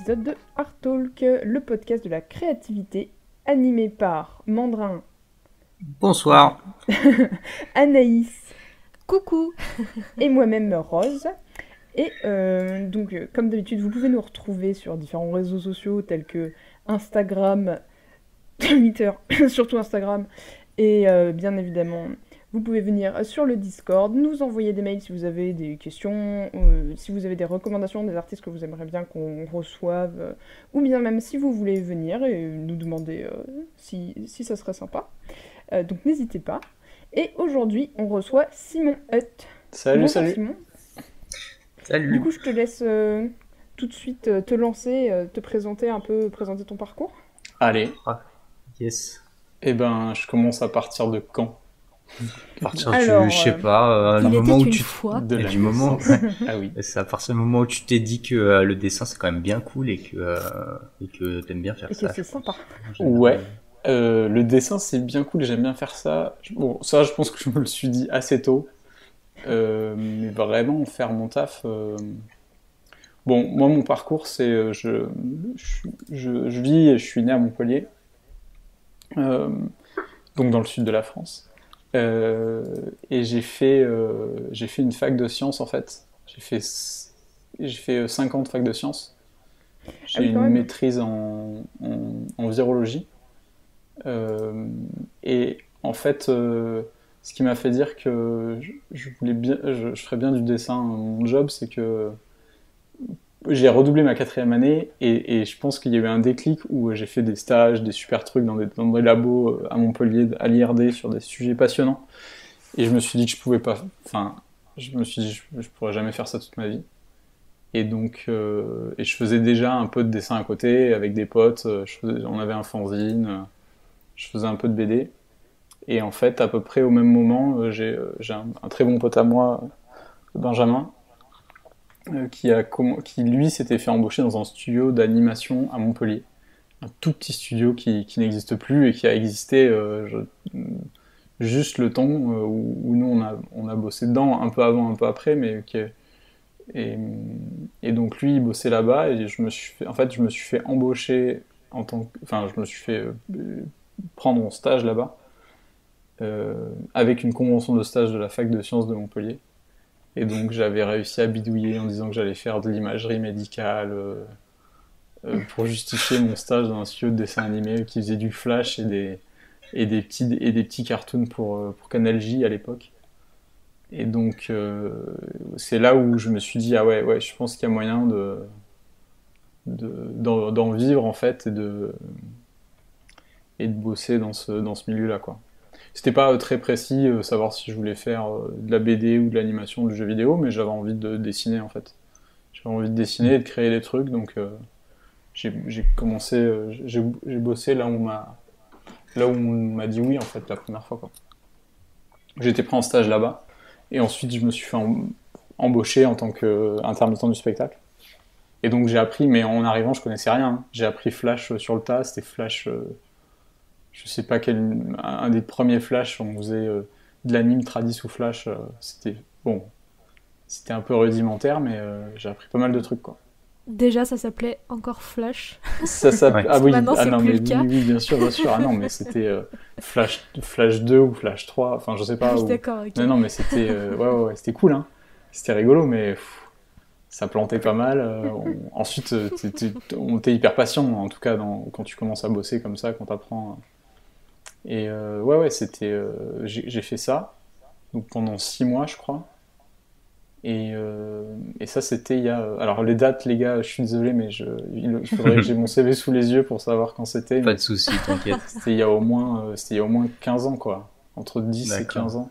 épisode de Art Talk, le podcast de la créativité, animé par Mandrin, Bonsoir. Anaïs Coucou. et moi-même Rose. Et comme d'habitude, vous pouvez nous retrouver sur différents réseaux sociaux tels que Instagram, Twitter, surtout Instagram, et bien évidemment, vous pouvez venir sur le Discord, nous envoyer des mails si vous avez des questions, si vous avez des recommandations, des artistes que vous aimeriez bien qu'on reçoive, ou bien même si vous voulez venir et nous demander si ça serait sympa. Donc n'hésitez pas. Et aujourd'hui, on reçoit Simon Hutt. Salut, Bonjour, salut. Simon. Salut. Du coup, je te laisse tout de suite te lancer, te présenter un peu, présenter ton parcours. Allez, Yes. eh ben, je commence à partir de quand? À partir Alors, du, je sais pas, Il le était moment où une tu... fois. De la du moment. naissance. Ah oui. C'est à partir du moment où tu t'es dit que le dessin c'est quand même bien cool et que t'aimes bien faire Et que ça. c'est sympa. Ouais. Le dessin, c'est bien cool et j'aime bien faire ça. Bon, ça, je pense que je me le suis dit assez tôt. Mais vraiment, faire mon taf... Bon, moi, mon parcours, c'est... je vis et je suis né à Montpellier. Donc dans le sud de la France. Et j'ai fait une fac de sciences, en fait. J'ai fait 5 ans de fac de sciences. J'ai oui, quand une même. maîtrise en virologie. Et en fait, ce qui m'a fait dire que je voulais bien, je ferais bien du dessin mon job, c'est que j'ai redoublé ma 4e année et je pense qu'il y a eu un déclic où j'ai fait des stages, des super trucs dans des labos à Montpellier, à l'IRD, sur des sujets passionnants. Et je me suis dit que je pouvais pas... Enfin, je me suis dit je pourrais jamais faire ça toute ma vie. Et donc, et je faisais déjà un peu de dessin à côté avec des potes. On avait un fanzine, je faisais un peu de BD. Et en fait, à peu près au même moment, j'ai un très bon pote à moi, Benjamin, qui lui s'était fait embaucher dans un studio d'animation à Montpellier. Un tout petit studio qui n'existe plus et qui a existé juste le temps où nous on a bossé dedans, un peu avant, un peu après, mais et, et donc lui il bossait là-bas et je me suis fait embaucher enfin je me suis fait prendre mon stage là-bas avec une convention de stage de la fac de sciences de Montpellier. Et donc j'avais réussi à bidouiller en disant que j'allais faire de l'imagerie médicale pour justifier mon stage dans un studio de dessin animé qui faisait du flash et des petits cartoons pour Canal J à l'époque. Et donc c'est là où je me suis dit ah ouais je pense qu'il y a moyen d'en vivre en fait et de bosser dans ce milieu-là quoi. C'était pas très précis savoir si je voulais faire de la BD ou de l'animation, du jeu vidéo, mais j'avais envie de dessiner en fait. J'avais envie de dessiner et de créer des trucs, donc j'ai commencé, j'ai bossé là où on m'a dit oui en fait la première fois quoi. J'ai été pris en stage là-bas et ensuite je me suis fait embaucher en tant qu'intermittent du spectacle. Et donc j'ai appris, mais en arrivant je connaissais rien. Hein. J'ai appris Flash sur le tas, c'était Flash. Je sais pas un des premiers Flash, on faisait de l'anime tradi sous Flash. C'était bon, c'était un peu rudimentaire, mais j'ai appris pas mal de trucs quoi. Déjà, ça s'appelait encore Flash. Ouais. Ah oui, Maintenant, ah c'est non plus mais le cas. oui, bien sûr. Ah non mais c'était Flash 2 ou Flash 3, enfin je sais pas. Ah oui, Ou... d'accord, ok. Non mais c'était ouais, c'était cool hein. C'était rigolo, mais ça plantait pas mal. Ensuite, t'es hyper patient en tout cas quand tu commences à bosser comme ça, quand t'apprends. Et ouais, c'était. J'ai fait ça, donc pendant 6 mois, je crois. Et ça, c'était il y a. Alors, les dates, les gars, je suis désolé, mais il faudrait que j'ai mon CV sous les yeux pour savoir quand c'était. Pas de soucis, t'inquiète. C'était il y a au moins 15 ans, quoi. Entre 10 et 15 ans.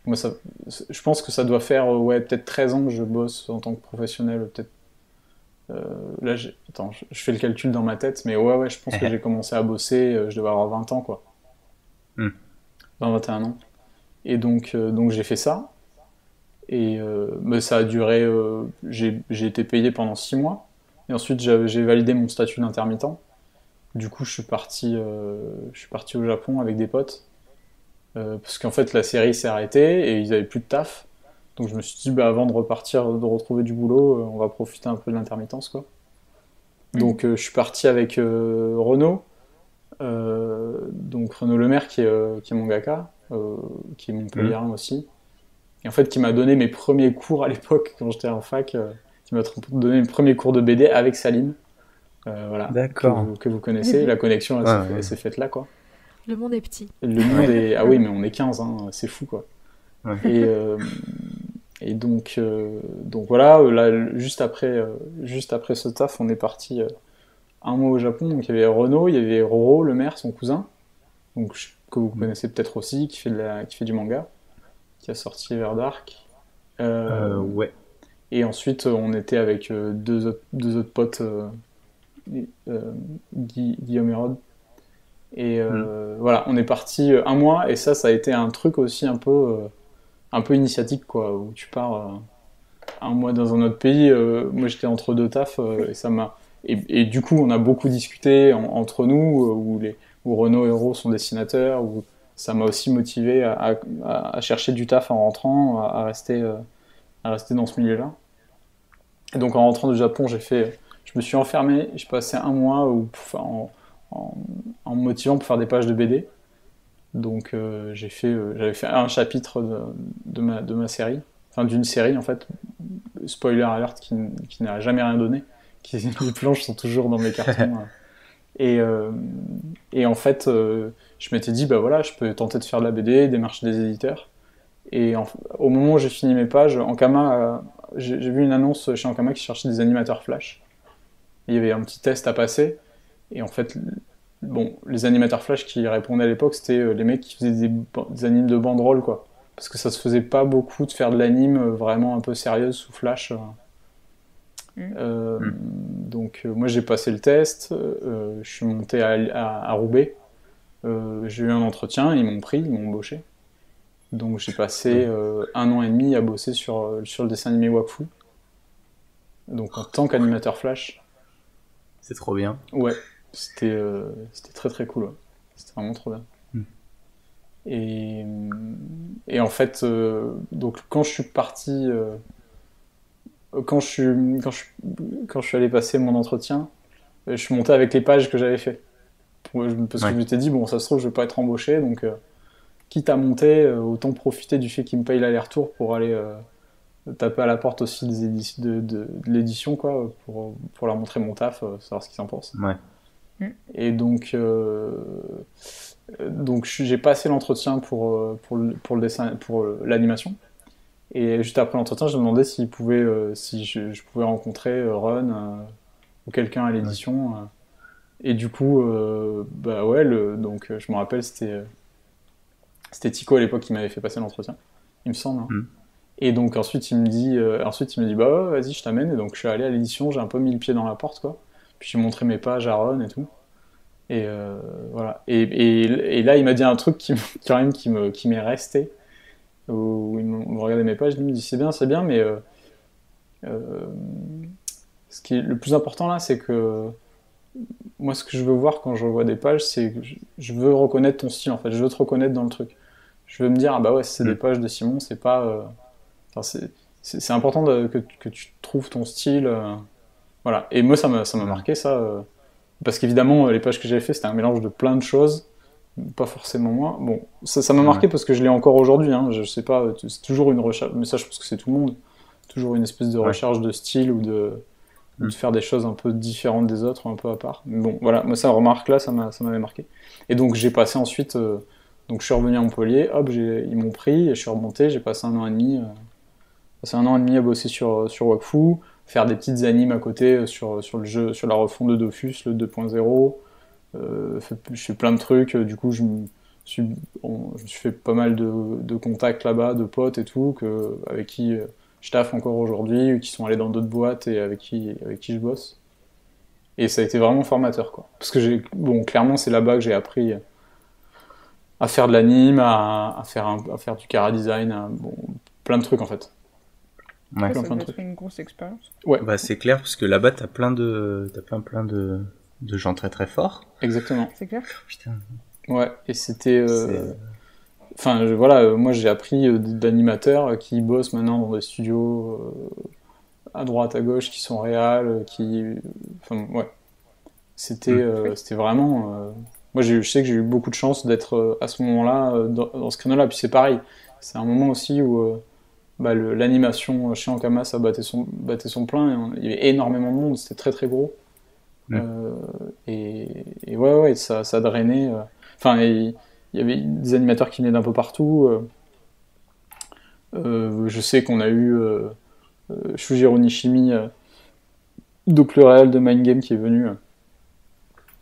Moi, je pense que ça doit faire, ouais, peut-être 13 ans que je bosse en tant que professionnel. Peut-être. Là, attends, je fais le calcul dans ma tête, mais ouais, je pense que j'ai commencé à bosser, je devais avoir 20 ans, quoi. 21 ans. Et donc j'ai fait ça. Et mais ça a duré. J'ai été payé pendant 6 mois. Et ensuite, j'ai validé mon statut d'intermittent. Du coup, je suis parti au Japon avec des potes. Parce qu'en fait, la série s'est arrêtée et ils avaient plus de taf. Donc je me suis dit, bah, avant de repartir, de retrouver du boulot, on va profiter un peu de l'intermittence, quoi. Donc je suis parti avec Renaud, donc Renaud Lemaire qui est mangaka, qui est montpelliérain aussi, et en fait qui m'a donné mes premiers cours à l'époque quand j'étais en fac, qui m'a donné mes premiers cours de BD avec Salim, voilà, D'accord. que vous connaissez, la connexion elle, Ouais, elle ouais. s'est faite là quoi. Le monde est petit. Le monde est... Ah oui mais on est 15, hein, c'est fou quoi. Ouais. Et donc voilà, là, juste après ce taf, on est parti un mois au Japon. Donc il y avait Renaud, il y avait Roro, le maire, son cousin, donc, que vous connaissez peut-être aussi, qui fait du manga, qui a sorti Everdark. Ouais. Et ensuite, on était avec deux autres potes, Guillaume et Rod. Et voilà, on est parti un mois, et ça a été un truc aussi un peu initiatique, quoi, où tu pars un mois dans un autre pays. Moi, j'étais entre deux tafs, et ça m'a... Et du coup, on a beaucoup discuté entre nous, où Renaud et Ro sont dessinateurs, où ça m'a aussi motivé à chercher du taf en rentrant, à rester dans ce milieu-là. Et donc, en rentrant du Japon, je me suis enfermé, j'ai passé un mois en me motivant pour faire des pages de BD. Donc j'avais fait un chapitre de ma série, enfin d'une série en fait, spoiler alert qui n'a jamais rien donné, les planches sont toujours dans mes cartons. Et en fait, je m'étais dit, bah voilà, je peux tenter de faire de la BD, démarcher des éditeurs. Et au moment où j'ai fini mes pages, Ankama, j'ai vu une annonce chez Ankama qui cherchait des animateurs Flash. Il y avait un petit test à passer, et en fait, bon, les animateurs Flash qui répondaient à l'époque, c'était les mecs qui faisaient des animes de banderole, quoi. Parce que ça se faisait pas beaucoup de faire de l'anime vraiment un peu sérieuse sous Flash. Donc moi j'ai passé le test, je suis monté à Roubaix, j'ai eu un entretien, ils m'ont pris, ils m'ont embauché. Donc j'ai passé 1 an et demi à bosser sur le dessin animé Wakfu. Donc en tant qu'animateur Flash. C'est trop bien. Ouais, c'était très très cool. Ouais. C'était vraiment trop bien. Et en fait, donc quand je suis parti, quand je suis allé passer mon entretien, je suis monté avec les pages que j'avais fait. Parce que je m'étais dit, bon, ça se trouve, je vais pas être embauché, donc quitte à monter, autant profiter du fait qu'ils me payent l'aller-retour pour aller taper à la porte aussi de l'édition, quoi, pour leur montrer mon taf, savoir ce qu'ils en pensent. Ouais. Et donc j'ai passé l'entretien pour le dessin, pour l'animation. Et juste après l'entretien, je me demandais si je pouvais rencontrer Run ou quelqu'un à l'édition. Ouais. Et du coup, bah ouais, donc je me rappelle, c'était Tico à l'époque qui m'avait fait passer l'entretien, il me semble. Hein. Et donc ensuite il me dit bah ouais, vas-y, je t'amène. Et donc je suis allé à l'édition, j'ai un peu mis le pied dans la porte, quoi. Puis j'ai montré mes pages à Ron et tout. Et voilà. Et là il m'a dit un truc qui m'est resté. Où il me regardait mes pages, il me dit c'est bien, mais ce qui est le plus important là, c'est que moi, ce que je veux voir quand je revois des pages, c'est que je veux reconnaître ton style, en fait. Je veux te reconnaître dans le truc. Je veux me dire, ah bah ouais, c'est des pages de Simon, c'est pas... c'est important que tu trouves ton style. Voilà. Et moi, ça m'a marqué, ça. Parce qu'évidemment, les pages que j'avais fait, c'était un mélange de plein de choses. Pas forcément moi. Bon, ça m'a marqué parce que je l'ai encore aujourd'hui. Hein. Je sais pas, c'est toujours une recherche. Mais ça, je pense que c'est tout le monde. Toujours une espèce de recherche de style ou de faire des choses un peu différentes des autres, un peu à part. Mais bon, voilà, moi ça remarque là, ça m'avait marqué. Et donc j'ai passé ensuite, donc je suis revenu à Montpellier, hop, ils m'ont pris et je suis remonté, j'ai passé 1 an et demi, à bosser sur Wakfu, faire des petites animes à côté sur le jeu, sur la refonte de Dofus, le 2.0. Je fais plein de trucs, du coup je me suis fait pas mal de contacts là-bas, de potes et tout, avec qui je taffe encore aujourd'hui, qui sont allés dans d'autres boîtes et avec qui je bosse. Et ça a été vraiment formateur, quoi. Parce que clairement c'est là-bas que j'ai appris à faire de l'anime, à faire du chara design, plein de trucs en fait. Ouais, ça doit être une grosse expérience. Ouais. Bah c'est clair parce que là-bas t'as plein de gens très très forts. Exactement. C'est clair. Putain. Ouais, et c'était... Enfin, voilà, moi j'ai appris d'animateurs qui bossent maintenant dans des studios à droite, à gauche, qui sont réals, enfin, ouais. C'était vraiment. Moi, je sais que j'ai eu beaucoup de chance d'être à ce moment-là, dans ce créneau-là. Puis c'est pareil. C'est un moment aussi où l'animation chez Ankama, ça battait son plein. Il y avait énormément de monde. C'était très très gros. Euh, et ça drainait. Enfin, il y avait des animateurs qui venaient d'un peu partout. Je sais qu'on a eu Shujiro Nishimi, donc le réal de Mind Game, qui est venu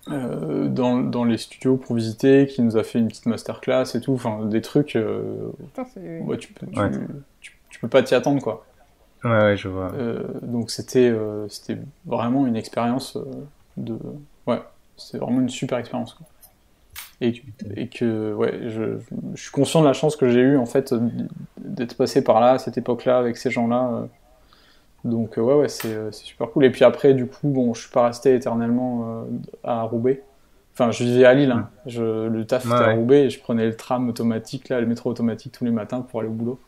dans les studios pour visiter, qui nous a fait une petite masterclass et tout, enfin des trucs, Putain, c'est... ouais, Ouais. tu peux pas t'y attendre quoi. Ouais, je vois. Donc c'était vraiment une expérience de, ouais, c'était vraiment une super expérience quoi. Et que ouais, je suis conscient de la chance que j'ai eue en fait d'être passé par là à cette époque-là avec ces gens-là. Donc ouais, c'est super cool. Et puis après, du coup, bon, je suis pas resté éternellement à Roubaix. Enfin, je vivais à Lille, hein. Le taf était à Roubaix et je prenais le tram automatique, là, le métro automatique tous les matins pour aller au boulot.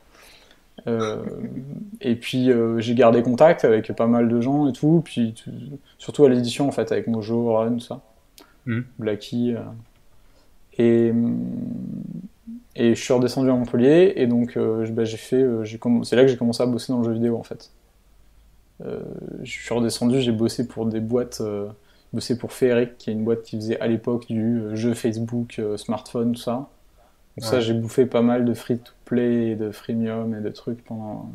Et puis j'ai gardé contact avec pas mal de gens et tout. Puis surtout à l'édition en fait, avec Mojo, Run, tout ça, Blacky. Et je suis redescendu à Montpellier et donc c'est là que j'ai commencé à bosser dans le jeu vidéo en fait. Je suis redescendu, j'ai bossé pour des boîtes, bossé pour Feeric, qui est une boîte qui faisait à l'époque du jeu Facebook, smartphone, tout ça. Donc ça, j'ai bouffé pas mal de free-to-play et de freemium et de trucs pendant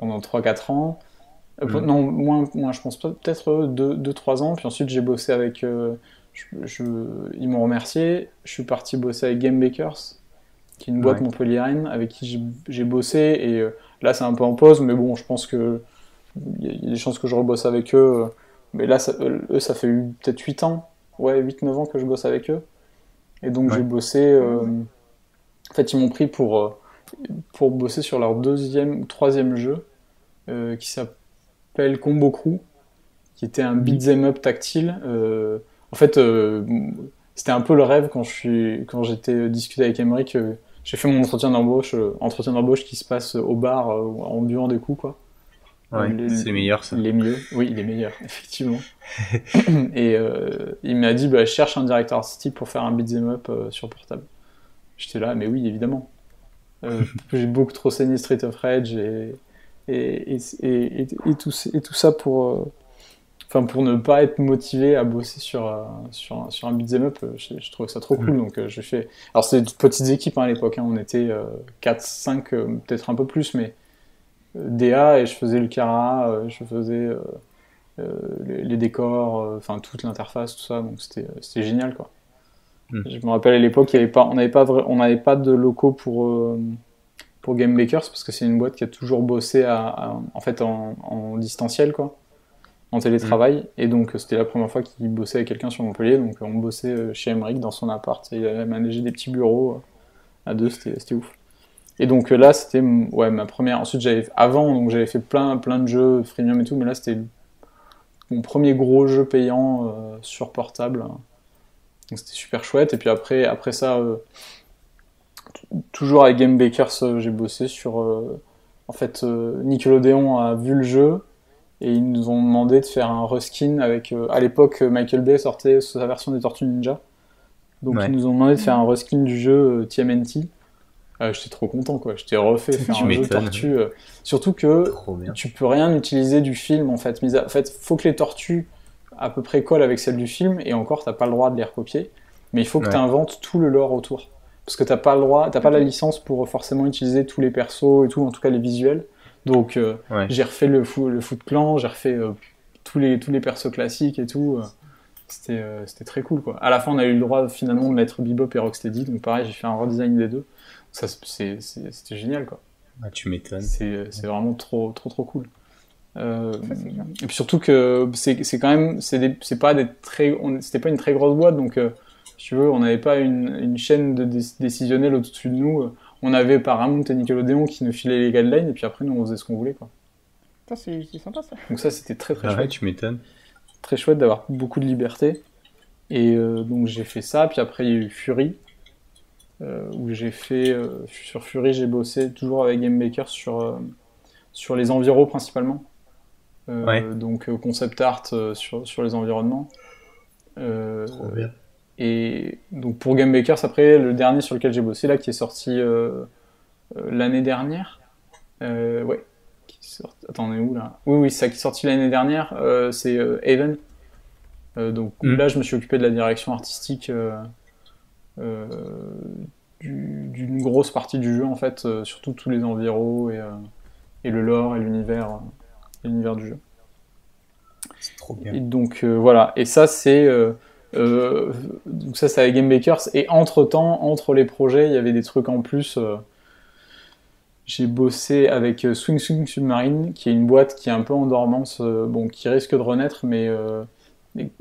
3-4 ans. Non, moins, je pense peut-être 2-3 ans. Puis ensuite, j'ai bossé avec... ils m'ont remercié. Je suis parti bosser avec Game Bakers, qui est une boîte montpelliéraine, avec qui j'ai bossé. Et là, c'est un peu en pause, mais bon, je pense que il y a des chances que je rebosse avec eux. Mais là, eux, ça fait peut-être 8 ans. Ouais, 8-9 ans que je bosse avec eux. Et donc, j'ai bossé... En fait, ils m'ont pris pour bosser sur leur 2e ou 3e jeu, qui s'appelle Combo Crew, qui était un beat'em up tactile. En fait, c'était un peu le rêve quand j'étais discuté avec Emmerich. J'ai fait mon entretien d'embauche qui se passe au bar en buvant des coups, quoi. Ouais, c'est meilleur ça. Les mieux, oui, il est meilleur, effectivement. Et il m'a dit, je cherche un directeur artistique pour faire un beat'em up sur portable. J'étais là, mais oui, évidemment. J'ai beaucoup trop saigné Street of Rage et tout ça pour ne pas être motivé à bosser sur un beat'em up. Je trouvais ça trop cool, donc j'ai fait... Alors c'était de petites équipes à l'époque, hein, on était 4-5, peut-être un peu plus, mais DA, et je faisais le Kara, je faisais les décors, toute l'interface, tout ça, donc c'était génial, quoi. Je me rappelle à l'époque, on n'avait pas de locaux pour Game Bakers, parce que c'est une boîte qui a toujours bossé en fait en distanciel, quoi, en télétravail, et donc c'était la première fois qu'il bossait avec quelqu'un sur Montpellier, donc on bossait chez Emmerich dans son appart, et il avait managé des petits bureaux à deux, c'était ouf. Et donc là, c'était ma première. Ensuite, j'avais fait plein de jeux freemium et tout, mais là, c'était mon premier gros jeu payant sur portable. Donc c'était super chouette. Et puis après ça, toujours avec Game Bakers, j'ai bossé sur. En fait, Nickelodeon a vu le jeu et ils nous ont demandé de faire un reskin avec. À l'époque, Michael Bay sortait sa version des Tortues Ninja. Donc ils nous ont demandé de faire un reskin du jeu TMNT. J'étais trop content, quoi. J'étais refait faire un jeu tortue. Surtout que tu peux rien utiliser du film, en fait. En fait, faut que les tortues à peu près collent avec celles du film, et encore, t'as pas le droit de les recopier. Mais il faut que t'inventes tout le lore autour. Parce que t'as pas la licence pour forcément utiliser tous les persos et tout, en tout cas les visuels. Donc j'ai refait le Foot Clan, j'ai refait tous les persos classiques et tout. C'était très cool, quoi. À la fin, on a eu le droit finalement de mettre Bebop et Rocksteady, donc pareil, j'ai fait un redesign des deux. Ça, c'était génial, quoi. Ah, tu m'étonnes. C'est vraiment trop cool. Et puis surtout que c'est quand même, c'était pas une très grosse boîte, donc si tu veux, on n'avait pas une chaîne décisionnelle au-dessus de nous. On avait Paramount et Nickelodeon qui nous filaient les guidelines, et puis après, nous, on faisait ce qu'on voulait, quoi. C'est sympa, ça. Donc ça, c'était très chouette. Ouais, tu m'étonnes. Très chouette d'avoir beaucoup de liberté. Et donc j'ai fait ça, puis après il y a eu Fury, où j'ai fait... sur Fury, j'ai bossé toujours avec Game Bakers sur les enviros principalement. Donc concept art sur les environnements. Trop bien. Et donc pour Game Bakers, après, le dernier sur lequel j'ai bossé, là, qui est sorti l'année dernière. Ouais. Attends, on est où là? Oui, c'est ça qui est sorti l'année dernière. C'est Haven. Donc là, je me suis occupé de la direction artistique euh, d'une grosse partie du jeu, en fait, surtout tous les environs et le lore et l'univers du jeu. C'est trop bien. Et donc voilà. Et ça, donc ça, c'est avec Game Bakers. Et entre-temps, entre les projets, il y avait des trucs en plus. J'ai bossé avec Swing Swing Submarine, qui est une boîte qui est un peu en dormance, bon, qui risque de renaître, mais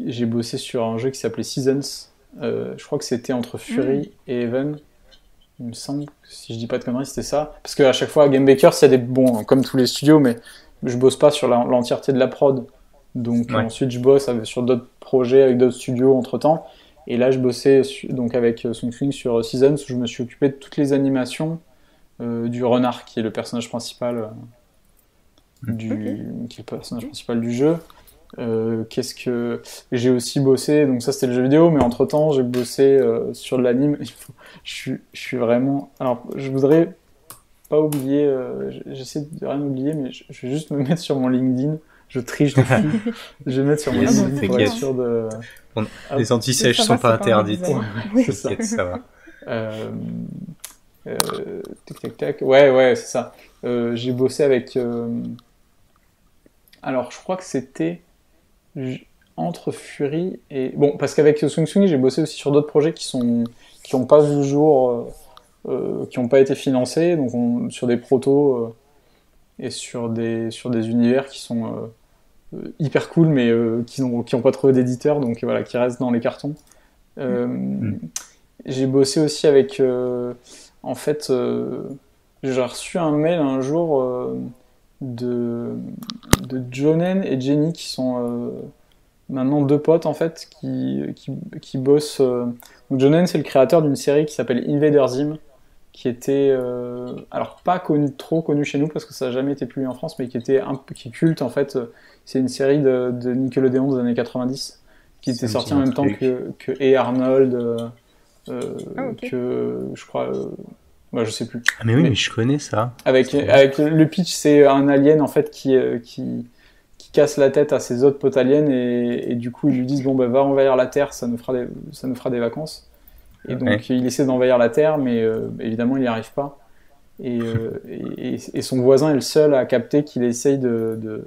j'ai bossé sur un jeu qui s'appelait Seasons. Je crois que c'était entre Fury et Even. Il me semble, si je dis pas de conneries, c'était ça. Parce qu'à chaque fois, à Game Bakers, il y a des bons, comme tous les studios, mais je bosse pas sur l'entièreté de la prod. Donc ensuite, je bosse sur d'autres projets avec d'autres studios entre-temps. Et là, je bossais donc avec Swing Swing sur Seasons, où je me suis occupé de toutes les animations du renard, qui est le personnage principal qui est le personnage principal du jeu. Qu'est-ce que j'ai aussi bossé, donc ça c'était le jeu vidéo, mais entre temps j'ai bossé sur de l'anime. Je suis vraiment, alors je voudrais pas oublier, j'essaie de rien oublier, mais je vais juste me mettre sur mon LinkedIn. Je triche de fou. Je vais mettre sur mon LinkedIn pour être sûr de. Les anti-sèches sont pas interdites. C'est ça. Ça va. Tac tac tac. Ouais, c'est ça. J'ai bossé avec. Alors je crois que c'était entre Fury et bon, parce qu'avec Swing Swing j'ai bossé aussi sur d'autres projets qui ont pas vu le jour, qui ont pas été financés, donc sur des protos et sur des univers qui sont hyper cool, mais qui ont pas trouvé d'éditeur, donc voilà, qui restent dans les cartons. J'ai bossé aussi avec en fait j'ai reçu un mail un jour de Jonen et Jenny, qui sont maintenant deux potes en fait, qui bossent. Donc Jonen, c'est le créateur d'une série qui s'appelle Invader Zim, qui était alors pas trop connu chez nous parce que ça n'a jamais été publié en France, mais qui est culte en fait. C'est une série de Nickelodeon des années 90 qui était sortie en même temps que Hey Arnold, que je crois. Je sais plus. Ah mais oui, mais je connais ça. Avec le pitch, c'est un alien en fait qui casse la tête à ses autres potes aliens, et du coup ils lui disent bon va envahir la Terre, ça nous fera des vacances. Et donc il essaie d'envahir la Terre, mais évidemment il n'y arrive pas. Et son voisin est le seul à capter qu'il essaye de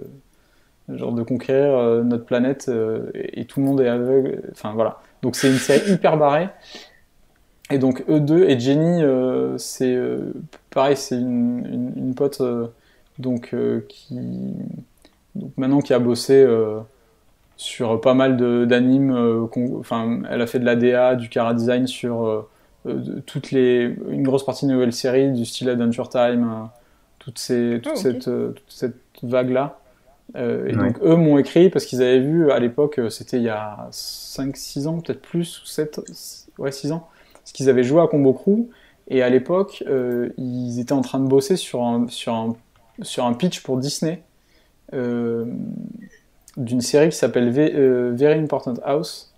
conquérir notre planète, et tout le monde est aveugle. Enfin voilà. Donc c'est une série hyper barrée. Et donc eux deux, et Jenny, c'est pareil, c'est une pote donc maintenant qui a bossé sur pas mal d'animes. Enfin, elle a fait de la DA, du chara design sur une grosse partie de nouvelles séries du style Adventure Time, toute cette vague là. Donc eux m'ont écrit parce qu'ils avaient vu à l'époque, c'était il y a 5-6 ans, peut-être plus, ou 6 ans. Parce qu'ils avaient joué à Combo Crew, et à l'époque, ils étaient en train de bosser sur un pitch pour Disney d'une série qui s'appelle Very Important House.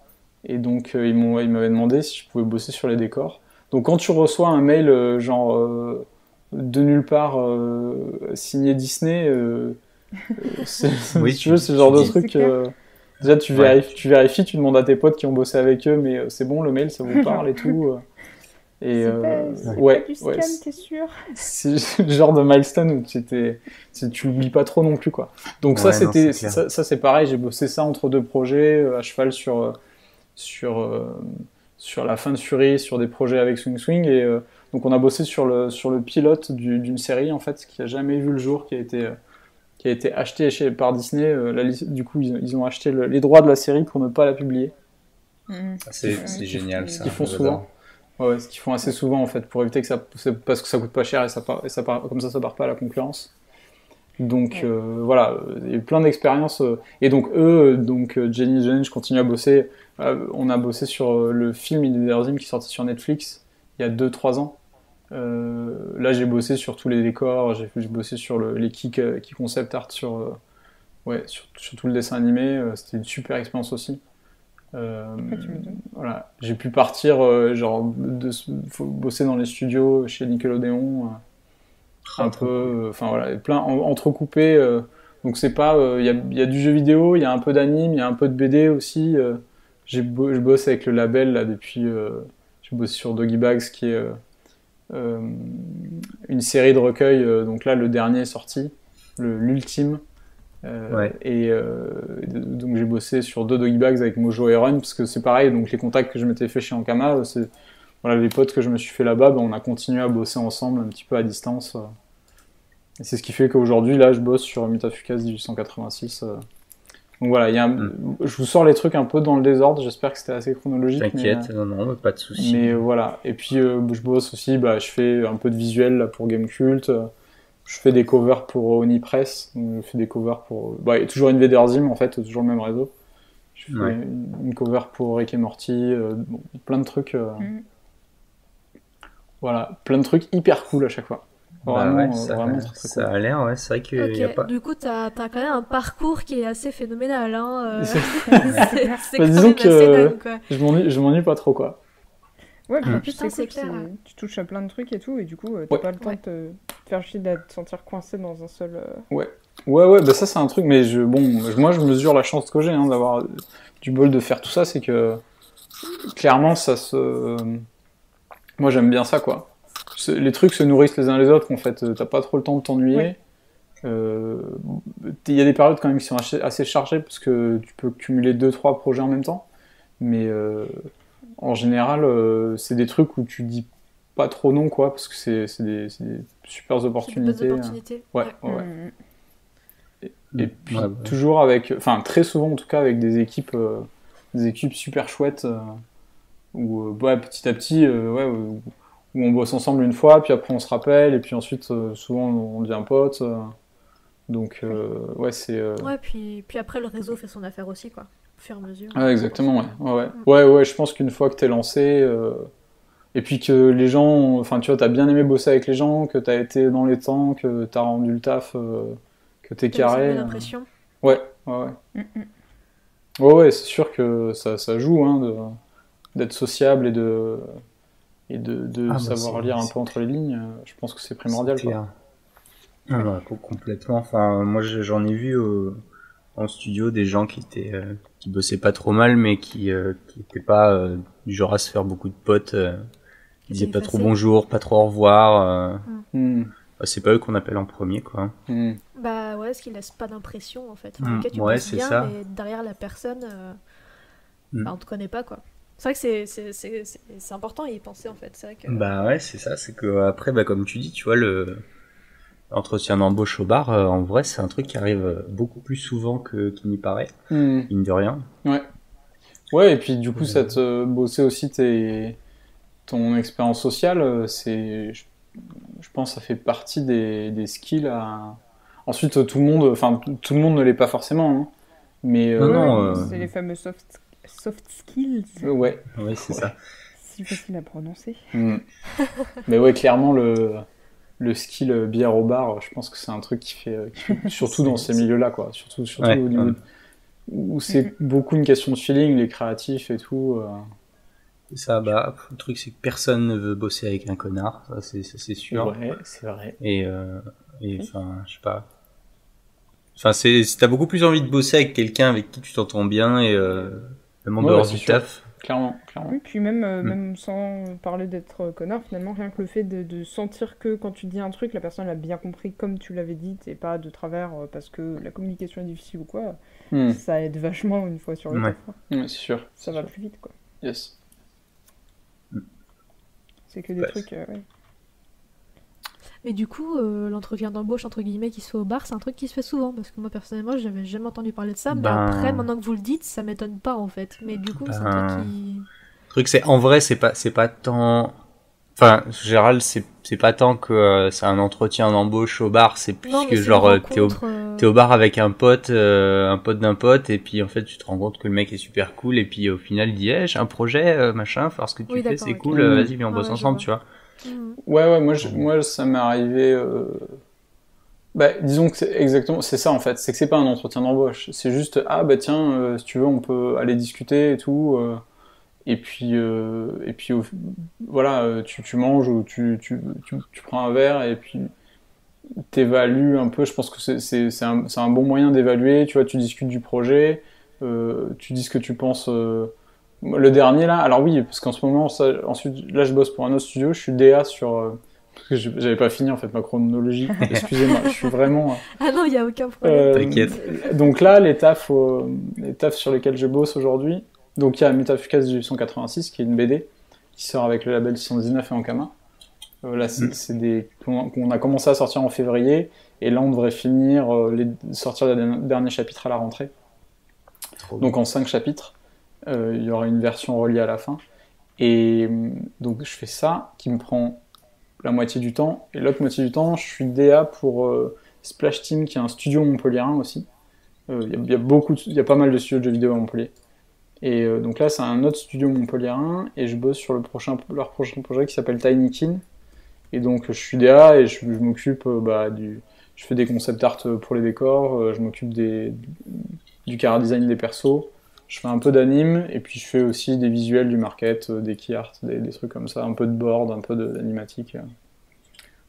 Et donc, ils m'avaient demandé si je pouvais bosser sur les décors. Donc, quand tu reçois un mail de nulle part signé Disney, oui, si tu veux, c'est le genre de truc. Déjà, tu vérifies, tu demandes à tes potes qui ont bossé avec eux, mais c'est bon, le mail, ça vous parle et tout. Et c'est pas du scam, t'es sûr? C'est le genre de milestone où tu l'oublies pas trop non plus, quoi. Donc ça, c'est pareil, j'ai bossé ça entre deux projets, à cheval sur la fin de Fury, sur des projets avec Swing Swing, et donc on a bossé sur le pilote d'une série en fait qui a jamais vu le jour, qui a été acheté par Disney. Du coup, ils ont acheté les droits de la série pour ne pas la publier. C'est génial, ça. Ce qu'ils font souvent. Ouais, ce qu'ils font assez souvent, en fait, pour éviter parce que ça coûte pas cher, et comme ça part pas à la concurrence. Donc voilà, il y a eu plein d'expériences. Et donc eux, Jenny et Jen, je continue à bosser. On a bossé sur le film Invader Zim qui est sorti sur Netflix il y a 2-3 ans. Là, j'ai bossé sur tous les décors, j'ai bossé sur les key concept art sur tout le dessin animé. C'était une super expérience aussi. Tu m'étonnes. Voilà, j'ai pu partir bosser dans les studios chez Nickelodeon, un peu, enfin voilà, entrecoupé. Donc c'est pas, il y a du jeu vidéo, il y a un peu d'anime, il y a un peu de BD aussi. Je bosse avec le label là depuis, je bosse sur Doggy Bags qui est euh, une série de recueils. Donc là, le dernier est sorti, l'ultime. Donc j'ai bossé sur 2 Doggy Bags avec Mojo et Run parce que c'est pareil, donc les contacts que je m'étais fait chez Ankama, c'est voilà, les potes que je me suis fait là-bas, on a continué à bosser ensemble un petit peu à distance, et c'est ce qui fait qu'aujourd'hui là je bosse sur Mutafukas 1886. Donc voilà, je vous sors les trucs un peu dans le désordre, j'espère que c'était assez chronologique. T'inquiète, non, pas de soucis. Mais voilà, et puis je bosse aussi, je fais un peu de visuel là, pour Gamecult. Je fais des covers pour Onipress, je fais des covers pour... il y a toujours une Vederzim en fait, toujours le même réseau. Je fais une cover pour Rick et Morty, plein de trucs. Voilà, plein de trucs hyper cool à chaque fois. Vraiment, vraiment très, très cool. Ça a l'air, ouais, c'est vrai qu'il Ok, y a pas... du coup, t'as quand même un parcours qui est assez phénoménal, hein. C'est Bah, quand disons même que assez dingue, quoi. je m'ennuie pas trop, quoi. Ouais, puis en plus, Putain, c'est c'est cool, clair. tu touches à plein de trucs et tout, et du coup, t'as Ouais. pas le temps de te faire chier de te sentir coincé dans un seul... Ouais, bah ça c'est un truc, mais moi je mesure la chance que j'ai d'avoir du bol de faire tout ça, c'est que clairement moi j'aime bien ça, quoi. Les trucs se nourrissent les uns les autres, en fait, t'as pas trop le temps de t'ennuyer. Il y a des périodes quand même qui sont assez chargées parce que tu peux cumuler 2-3 projets en même temps, mais en général c'est des trucs où tu dis pas trop non, quoi, parce que c'est des super opportunités. C'est des bonnes opportunités. Ouais. Et puis toujours très souvent en tout cas avec des équipes super chouettes, où petit à petit, où on bosse ensemble une fois, puis après on se rappelle, et puis ensuite souvent on devient potes. Donc c'est... Ouais, puis après le réseau fait son affaire aussi, quoi, au fur et à mesure. Ah, exactement, ouais, je pense qu'une fois que t'es lancé, et puis que les gens, enfin tu vois, t'as bien aimé bosser avec les gens, que t'as été dans les temps, que t'as rendu le taf, que t'es carré. T'as l'impression. Ouais. Ouais, c'est sûr que ça joue, d'être sociable et de savoir lire un peu entre les lignes. Je pense que c'est primordial, quoi. Complètement. Enfin, moi j'en ai vu en studio des gens qui bossaient pas trop mal, mais qui étaient pas du genre à se faire beaucoup de potes. Ils disaient pas trop bonjour, pas trop au revoir. C'est pas eux qu'on appelle en premier, quoi. Bah ouais, parce qu'ils laissent pas d'impression, en fait. Enfin, en tout cas, tu bosses bien, ça. mais derrière la personne, on te connaît pas, quoi. C'est vrai que c'est important à y penser, en fait. C'est vrai que... Bah ouais, c'est ça. C'est que après, comme tu dis, tu vois, l'entretien d'embauche au bar, en vrai, c'est un truc qui arrive beaucoup plus souvent qu'il n'y paraît, mine de rien. Ouais, et puis du coup, ça te bosser aussi ton expérience sociale, je pense, ça fait partie des skills à... Ensuite, tout le monde ne l'est pas forcément, mais... c'est les fameux soft skills. Ouais, c'est ça. Si facile à prononcer. Mais ouais, clairement, le skill bière au bar, je pense que c'est un truc qui fait surtout dans ces milieux-là, quoi. Surtout au niveau où c'est beaucoup une question de feeling, les créatifs et tout. C'est ça, le truc c'est que personne ne veut bosser avec un connard, ça c'est sûr. Ouais, c'est vrai. Et enfin, je sais pas. Enfin, t'as beaucoup plus envie de bosser avec quelqu'un avec qui tu t'entends bien et même en dehors du taf. Clairement. Oui, puis même sans parler d'être connard, finalement, rien que le fait de sentir que quand tu dis un truc, la personne l'a bien compris comme tu l'avais dit, et pas de travers parce que la communication est difficile ou quoi, ça aide vachement une fois sur le taf. Ouais, c'est sûr. Ça va plus vite, quoi. Yes. C'est que des trucs, Et du coup, l'entretien d'embauche, entre guillemets, qui se fait au bar, c'est un truc qui se fait souvent, parce que moi, personnellement, j'avais jamais entendu parler de ça, mais après, maintenant que vous le dites, ça m'étonne pas, en fait. Mais du coup, c'est un truc qui... Le truc, c'est, en vrai, c'est pas tant... Enfin, en général, c'est pas tant que c'est un entretien d'embauche au bar, c'est plus que genre, t'es au bar avec un pote d'un pote, et puis en fait, tu te rends compte que le mec est super cool, et puis au final, il dit, j'ai un projet, machin, faire ce que tu fais, c'est cool, vas-y, viens, on bosse ensemble, tu vois. Ouais, moi ça m'est arrivé Bah, disons que c'est exactement, c'est ça en fait, c'est que c'est pas un entretien d'embauche, c'est juste, ah bah tiens, si tu veux, on peut aller discuter et tout, et puis voilà, tu manges ou tu prends un verre et puis t'évalues un peu, je pense que c'est un bon moyen d'évaluer, tu vois, tu discutes du projet, tu dis ce que tu penses. Le dernier là, alors oui, parce qu'en ce moment, ensuite, là je bosse pour un autre studio, je suis DA sur. Parce que j'avais pas fini en fait ma chronologie, excusez-moi, je suis vraiment. Ah non, il y a aucun problème. T'inquiète. Donc là, les tafs sur lesquels je bosse aujourd'hui, donc il y a Metafukas 1886 qui est une BD qui sort avec le label 619 et Ankama. Là, c'est des qu'on a commencé à sortir en février, et là on devrait finir sortir le dernier chapitre à la rentrée. Donc en 5 chapitres, il y aura une version reliée à la fin. Et donc je fais ça, qui me prend la moitié du temps, et l'autre moitié du temps, je suis DA pour Splash Team, qui est un studio montpelliérain aussi. Il y a pas mal de studios de jeux vidéo à Montpellier. Et donc là, c'est un autre studio montpelliérain, et je bosse sur leur prochain projet qui s'appelle Tinykin. Et donc je suis DA et je m'occupe je fais des concept art pour les décors, je m'occupe du chara design des persos, je fais un peu d'anime, et puis je fais aussi des visuels, du market, des key art, des trucs comme ça, un peu de board, un peu d'animatique.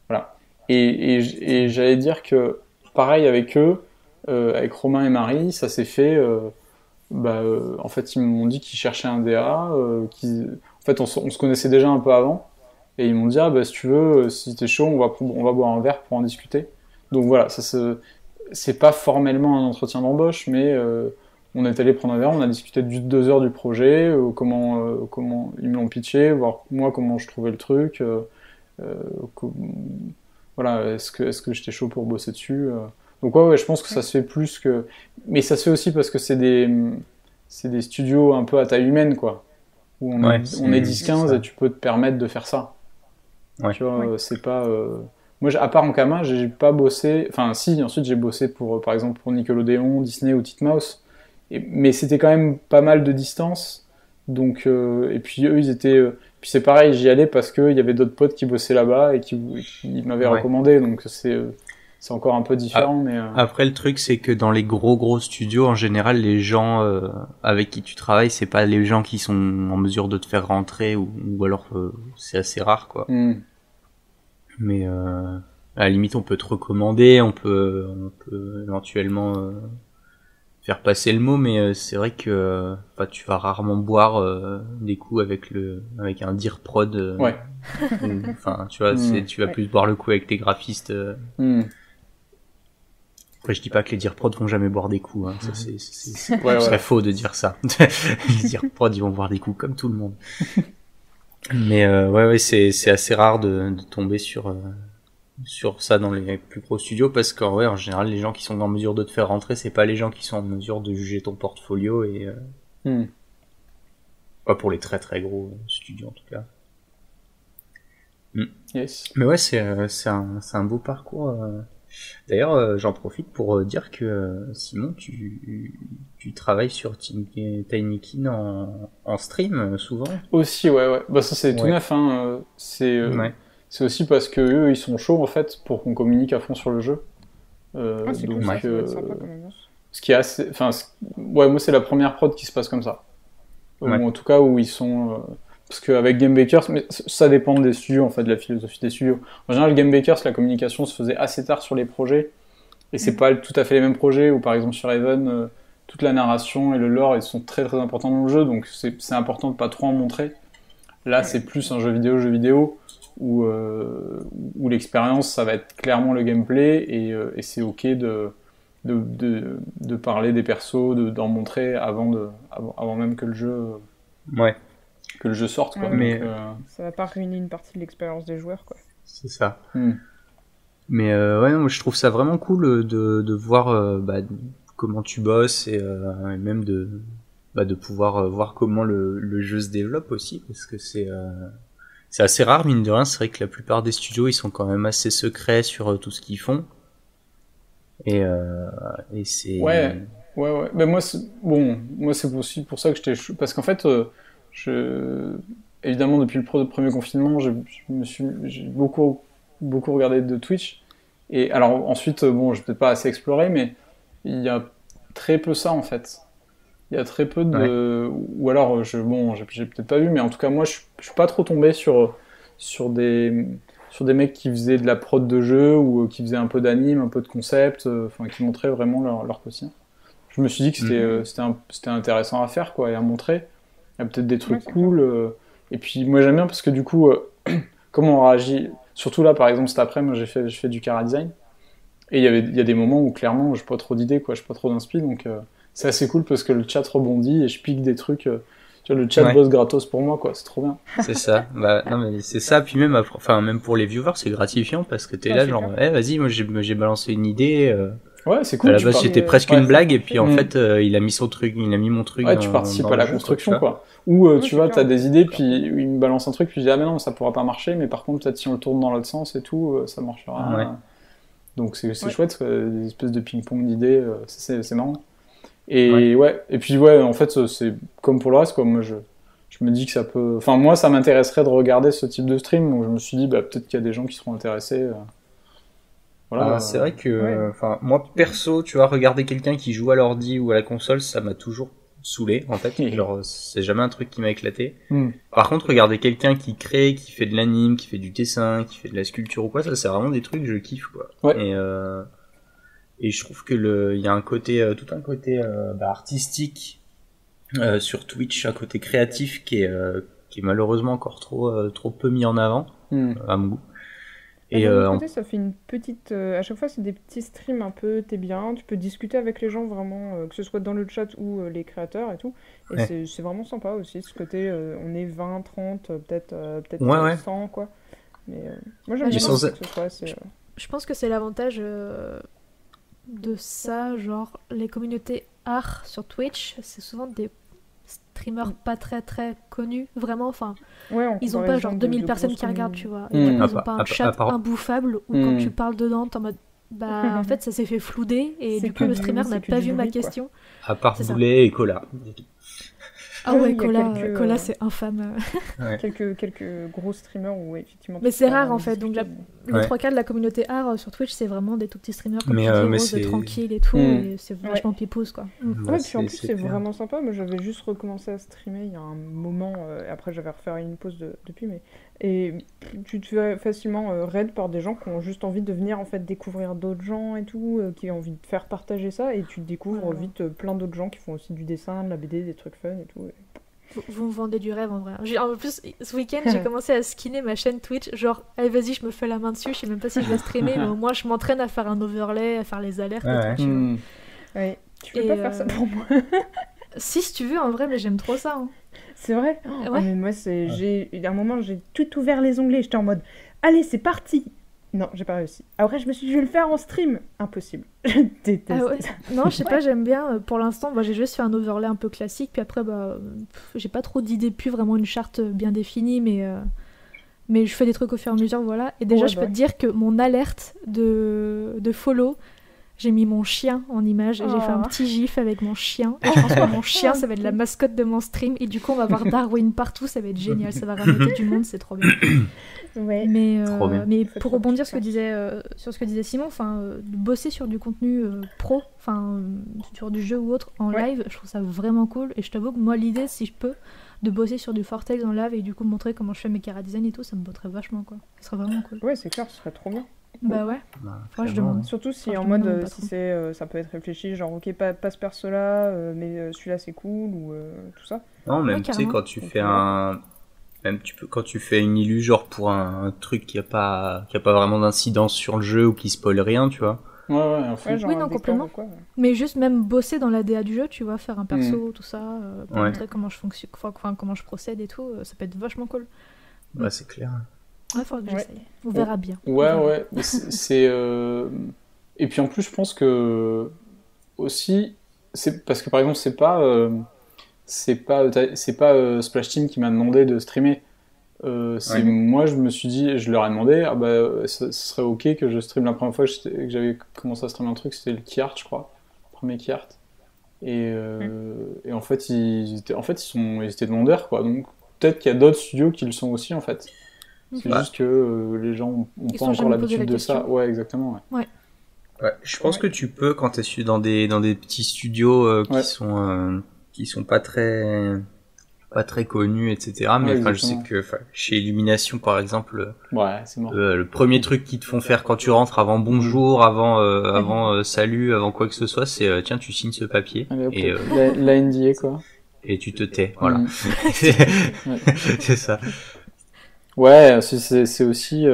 Voilà. Et j'allais dire que pareil avec eux, avec Romain et Marie, ça s'est fait. En fait, ils m'ont dit qu'ils cherchaient un DA. En fait, on se connaissait déjà un peu avant. Et ils m'ont dit, ah bah si tu veux, si t'es chaud, on va boire un verre pour en discuter. Donc voilà, c'est pas formellement un entretien d'embauche, mais on est allé prendre un verre, on a discuté 2 heures du projet, comment ils me l'ont pitché, voir moi comment je trouvais le truc, voilà, est-ce que j'étais chaud pour bosser dessus. Donc ouais, je pense que ça se fait plus que... Mais ça se fait aussi parce que c'est des studios un peu à taille humaine, quoi. Où on est 10-15 et tu peux te permettre de faire ça. Ouais. Tu vois, c'est pas. Moi, à part Ankama, j'ai pas bossé. Enfin, si, ensuite j'ai bossé par exemple, pour Nickelodeon, Disney ou Titmouse. Mais c'était quand même pas mal de distance. Donc, et puis eux, ils étaient. Puis c'est pareil, j'y allais parce qu'il y avait d'autres potes qui bossaient là-bas et qui m'avaient recommandé. Donc c'est encore un peu différent. Mais après, le truc, c'est que dans les gros studios, en général, les gens avec qui tu travailles, c'est pas les gens qui sont en mesure de te faire rentrer, ou alors c'est assez rare, quoi. Mais à la limite, on peut te recommander, on peut éventuellement faire passer le mot, mais c'est vrai que tu vas rarement boire des coups avec un Dear Prod. Enfin, tu vois, tu vas plus boire le coup avec tes graphistes. Après, je dis pas que les Dear Prod vont jamais boire des coups, hein. Ça, ce serait faux de dire ça. Les Dear Prod, ils vont boire des coups comme tout le monde. Mais c'est assez rare de tomber sur ça dans les plus gros studios, parce qu'en général, les gens qui sont en mesure de te faire rentrer, c'est pas les gens qui sont en mesure de juger ton portfolio, et pas pour les très très gros studios en tout cas. Yes. Mais ouais, c'est un beau parcours. D'ailleurs, j'en profite pour dire que Simon, tu travailles sur Tinykin en stream souvent. Aussi, ouais. Bah ça c'est tout neuf, hein. C'est aussi parce que eux, ils sont chauds en fait pour qu'on communique à fond sur le jeu. C'est donc, cool, ça va être sympa quand même. Ce qui est assez, moi c'est la première prod qui se passe comme ça. Ou en tout cas où ils sont. Parce qu'avec Game Bakers, mais ça dépend des studios, en fait, de la philosophie des studios. En général, Game Bakers, la communication se faisait assez tard sur les projets, et c'est pas tout à fait les mêmes projets, où par exemple sur Even, toute la narration et le lore, ils sont très très importants dans le jeu, donc c'est important de pas trop en montrer. Là, c'est plus un jeu vidéo, où l'expérience, ça va être clairement le gameplay, et c'est ok de parler des persos, d'en montrer avant même que le jeu... que le jeu sorte, quoi. Mais ça va pas ruiner une partie de l'expérience des joueurs, quoi. C'est ça. Mais moi, je trouve ça vraiment cool de voir comment tu bosses, et même de pouvoir voir comment le jeu se développe aussi, parce que c'est assez rare, mine de rien. C'est vrai que la plupart des studios, ils sont quand même assez secrets sur tout ce qu'ils font, et c'est... Ouais. Mais moi, c'est aussi pour ça que j'étais chou, parce qu'en fait... évidemment, depuis le premier confinement, j'ai beaucoup regardé de Twitch, Et alors ensuite, bon, j'ai peut-être pas assez exploré, mais il y a très peu ça en fait. Il y a très peu de... Ou alors, j'ai peut-être pas vu, mais en tout cas, moi, je suis pas trop tombé sur des mecs qui faisaient de la prod de jeu ou qui faisaient un peu d'anime, un peu de concept, qui montraient vraiment leur quotidien. Je me suis dit que c'était intéressant à faire, quoi, et à montrer. Il y a peut-être des trucs cool. Et puis, moi, j'aime bien parce que du coup, comment on réagit... Surtout là, par exemple, cet après-midi, j'ai fait du chara design. Et il y a des moments où, clairement, j'ai pas trop d'idées, quoi, j'ai pas trop d'inspi, donc... c'est assez cool parce que le chat rebondit et je pique des trucs. Tu vois, le chat bosse gratos pour moi, quoi. C'est trop bien. C'est ça. Bah, non, mais c'est ça. Puis même, même pour les viewers, c'est gratifiant parce que t'es là, genre, vas-y, moi j'ai balancé une idée. Ouais, c'est cool. À la base, c'était presque une blague et puis en fait, il a mis son truc, il a mis mon truc. Ouais, tu participes à la construction, quoi. Ou tu vois, t'as des idées, puis il me balance un truc, puis je dis, ah, mais non, ça pourra pas marcher, mais par contre, peut-être si on le tourne dans l'autre sens et tout, ça marchera. Ouais. Donc c'est chouette, des espèces de ping-pong d'idées, c'est marrant. Et et puis en fait, c'est comme pour le reste, quoi. Moi, je me dis que ça peut. Enfin, moi, ça m'intéresserait de regarder ce type de stream, donc je me suis dit, peut-être qu'il y a des gens qui seront intéressés. Voilà. C'est vrai que, moi, perso, tu vois, regarder quelqu'un qui joue à l'ordi ou à la console, ça m'a toujours saoulé, en fait. Genre, c'est jamais un truc qui m'a éclaté. Par contre, regarder quelqu'un qui crée, qui fait de l'anime, qui fait du dessin, qui fait de la sculpture ou quoi, ça, c'est vraiment des trucs que je kiffe, quoi. Ouais. Et je trouve que il y a un côté, tout un côté artistique sur Twitch, un côté créatif qui est malheureusement encore trop peu mis en avant à mon goût. Et de l'autre côté, ça fait une petite... à chaque fois, c'est des petits streams un peu, t'es bien, tu peux discuter avec les gens vraiment, que ce soit dans le chat ou les créateurs et tout. Et c'est vraiment sympa aussi, ce côté, on est 20, 30, peut-être 100, quoi. Mais moi, j'aime bien que ce soit... Je pense que c'est l'avantage... de ça, genre les communautés art sur Twitch, c'est souvent des streamers pas très très connus, vraiment, ils ont pas genre 2000 personnes qui regardent, tu vois, et ils ont pas un chat imbouffable où quand tu parles dedans, t'es en mode en fait ça s'est fait flouder et du coup le streamer n'a pas vu ma question. À part Boulet et Cola. Ah ouais, Cola c'est infâme. Quelques gros streamers où effectivement... Mais c'est rare en fait, donc les 3/4 de la communauté art sur Twitch, c'est vraiment des tout petits streamers comme Rose, tranquilles et tout, et c'est vachement pipouze, quoi. Ouais, puis en plus c'est vraiment sympa. Moi j'avais juste recommencé à streamer il y a un moment, et après j'avais refait une pause depuis, mais... Et tu te fais facilement raid par des gens qui ont juste envie de venir en fait découvrir d'autres gens et tout, qui ont envie de faire partager ça, et tu découvres vite plein d'autres gens qui font aussi du dessin, de la BD, des trucs fun et tout. Vous me vendez du rêve en vrai. En plus, ce week-end, j'ai commencé à skinner ma chaîne Twitch. Genre, allez, vas-y, je me fais la main dessus. Je sais même pas si je vais streamer, mais au moins, je m'entraîne à faire un overlay, à faire les alertes et tout. Tu peux pas faire ça pour moi. Si tu veux, en vrai, mais j'aime trop ça. Hein. C'est vrai. Mais moi, à un moment, j'ai tout ouvert les onglets. J'étais en mode, allez, c'est parti. Non, j'ai pas réussi. Après, je me suis dit, je vais le faire en stream. Impossible. Je déteste ça. Non, je sais pas, j'aime bien. Pour l'instant, j'ai juste fait un overlay un peu classique. Puis après, j'ai pas trop d'idées, plus vraiment une charte bien définie. Mais je fais des trucs au fur et à mesure, voilà. Et déjà, je peux te dire que mon alerte de follow... J'ai mis mon chien en image et j'ai fait un petit gif avec mon chien. Et je pense que mon chien, ça va être la mascotte de mon stream. Et du coup, on va voir Darwin partout. Ça va être génial. Ça va ramener du monde. C'est trop bien. Mais pour rebondir sur ce que disait Simon, de bosser sur du contenu pro, sur du jeu ou autre en live, je trouve ça vraiment cool. Et je t'avoue que moi, l'idée, si je peux, de bosser sur du Vortex en live et du coup montrer comment je fais mes chara design et tout, ça me botterait vachement, quoi. Ça serait vraiment cool. Ouais, c'est clair, ce serait trop bien. Bah ouais. Je demande. Surtout si en mode, si c'est, ça peut être réfléchi, genre ok, pas ce perso-là, mais celui-là c'est cool, ou tout ça. Non, même tu sais, quand tu fais quand tu fais une illu, genre pour un truc qui a pas vraiment d'incidence sur le jeu ou qui spoil rien, tu vois. Oui, non, complètement. Mais juste même bosser dans la DA du jeu, tu vois, faire un perso, tout ça, pour montrer comment je fonctionne, comment je procède et tout, ça peut être vachement cool. Bah, c'est clair. Ouais, faudra que j'essaye. On verra bien. Ouais. C'est et puis en plus, je pense que aussi, c'est parce que par exemple, c'est pas Splash Team qui m'a demandé de streamer. Moi, je me suis dit, je leur ai demandé, ce serait ok que je stream. La première fois que j'avais commencé à streamer un truc, c'était le Keyart, je crois, le premier Keyart. Et en fait, ils étaient demandeurs, quoi. Donc peut-être qu'il y a d'autres studios qui le sont aussi, en fait. C'est juste que les gens ont pas encore l'habitude de ça. Ouais, exactement. Ouais. Je pense que tu peux, quand t'es dans des petits studios qui sont pas très connus, etc. Mais je sais que chez Illumination, par exemple, c'est mort. Le premier truc qu'ils te font faire quand tu rentres, avant bonjour, avant salut, avant quoi que ce soit, c'est tiens, tu signes ce papier. Allez, et la NDA, quoi. Et tu te tais, voilà. C'est ça. Ouais, c'est aussi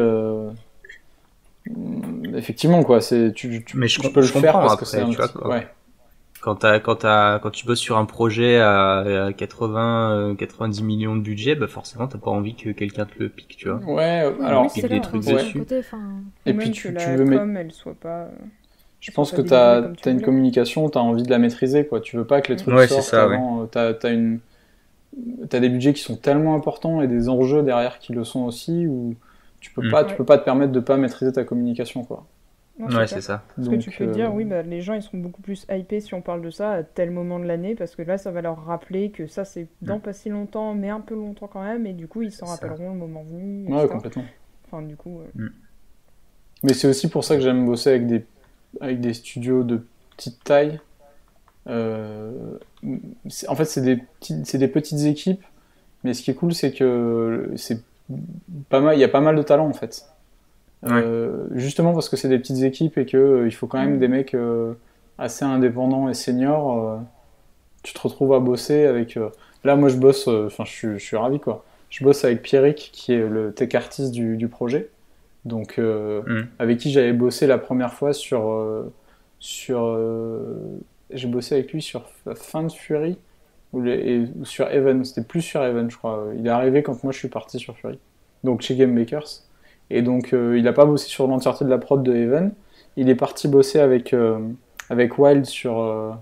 effectivement, quoi. Mais je peux le faire parce après, que c'est tu vois, quand tu bosses sur un projet à 90 millions de budget, bah forcément t'as pas envie que quelqu'un te le pique, tu vois. Ouais, alors pique des trucs dessus. Et puis tu veux elle soit pas. Je pense que t'as une communication, t'as envie de la maîtriser, quoi. Tu veux pas que les trucs sortent avant. T'as des budgets qui sont tellement importants et des enjeux derrière qui le sont aussi, où tu peux pas te permettre de pas maîtriser ta communication, quoi. Non, c'est ça. Parce que tu peux dire, les gens ils seront beaucoup plus hypés si on parle de ça à tel moment de l'année, parce que là ça va leur rappeler que ça c'est dans pas si longtemps, mais un peu longtemps quand même, et du coup ils s'en rappelleront le moment venu. Ouais, complètement. Enfin, du coup. Mais c'est aussi pour ça que j'aime bosser avec des studios de petite taille. En fait, c'est des petites équipes, mais ce qui est cool, c'est que il y a pas mal de talent en fait. Justement parce que c'est des petites équipes et que il faut quand même des mecs assez indépendants et seniors. Tu te retrouves à bosser avec. Là, moi, je bosse. Je suis ravi, quoi. Je bosse avec Pierrick, qui est le tech artist du projet. Donc, avec qui j'avais bossé la première fois j'ai bossé avec lui sur Fin Fury ou sur Even. C'était plus sur Even, je crois. Il est arrivé quand moi je suis parti sur Fury. Donc chez Game Makers. Et donc il n'a pas bossé sur l'entièreté de la prod de Even. Il est parti bosser avec Wild sur.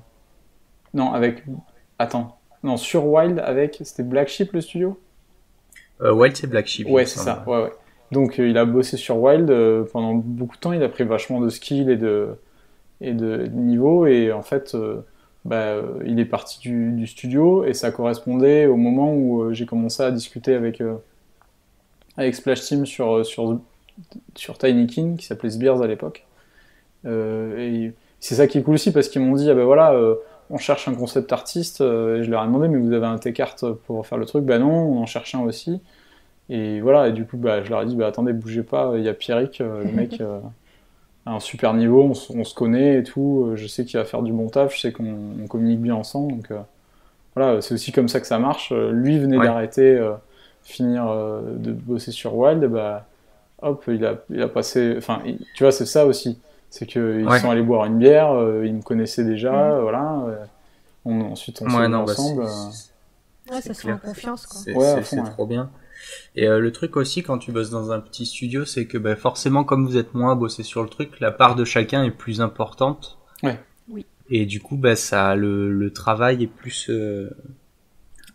Sur Wild avec. C'était Black Sheep le studio Wild, c'est Black Sheep. Ouais, c'est ça. Ouais. Donc il a bossé sur Wild pendant beaucoup de temps. Il a pris vachement de skills et de niveau. Et en fait, il est parti du studio et ça correspondait au moment où j'ai commencé à discuter avec Splash Team sur Tinykin, qui s'appelait Sbears à l'époque. Et c'est ça qui est cool aussi, parce qu'ils m'ont dit on cherche un concept artiste, et je leur ai demandé mais vous avez un tech-art pour faire le truc? Non, on en cherche un aussi. Et voilà, et du coup je leur ai dit attendez, bougez pas, il y a Pierrick, le mec à un super niveau, on se connaît et tout, je sais qu'il va faire du bon taf, je sais qu'on communique bien ensemble, donc voilà, c'est aussi comme ça que ça marche. Lui venait d'arrêter, finir de bosser sur Wild, hop, il a passé, tu vois, c'est ça aussi, c'est qu'ils sont allés boire une bière, ils me connaissaient déjà, voilà, ensuite on s'est mis ensemble. Ça se fait en confiance, quoi. C'est trop bien. Et le truc aussi, quand tu bosses dans un petit studio, c'est que forcément, comme vous êtes moins à bosser sur le truc, la part de chacun est plus importante. Ouais. Oui. Et du coup, ça, le travail est plus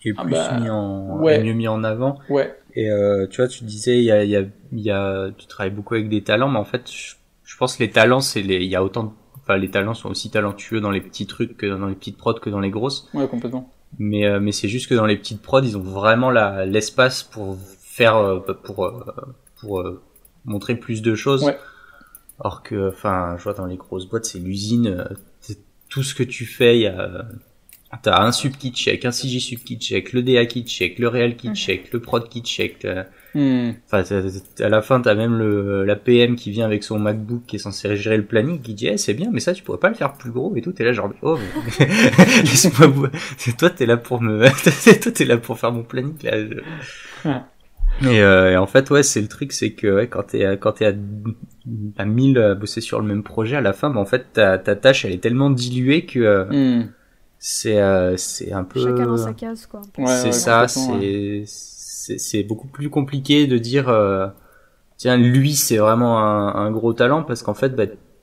mieux mis en avant. Ouais. Et tu vois, tu disais, tu travailles beaucoup avec des talents, mais en fait, je pense que les talents, les talents sont aussi talentueux dans les petits trucs que dans les petites prods que dans les grosses. Ouais, complètement. Mais c'est juste que dans les petites prods, ils ont vraiment l'espace pour faire, pour montrer plus de choses. Ouais. Or que, je vois dans les grosses boîtes, c'est l'usine, tout ce que tu fais, t'as un sub qui check, un CJ sub qui check, le DA qui check, le Real qui check, le prod qui check. À la fin, t'as même la PM qui vient avec son MacBook qui est censé gérer le planning, qui dit c'est bien, mais ça tu pourrais pas le faire plus gros et tout. T'es là genre mais laisse-moi. Toi t'es là pour faire mon planning là. Et en fait c'est le truc, c'est que quand t'es à 1000 à bosser sur le même projet, à la fin en fait ta tâche elle est tellement diluée que c'est un peu chacun dans sa case, quoi. C'est ça, c'est beaucoup plus compliqué de dire tiens, lui c'est vraiment un gros talent, parce qu'en fait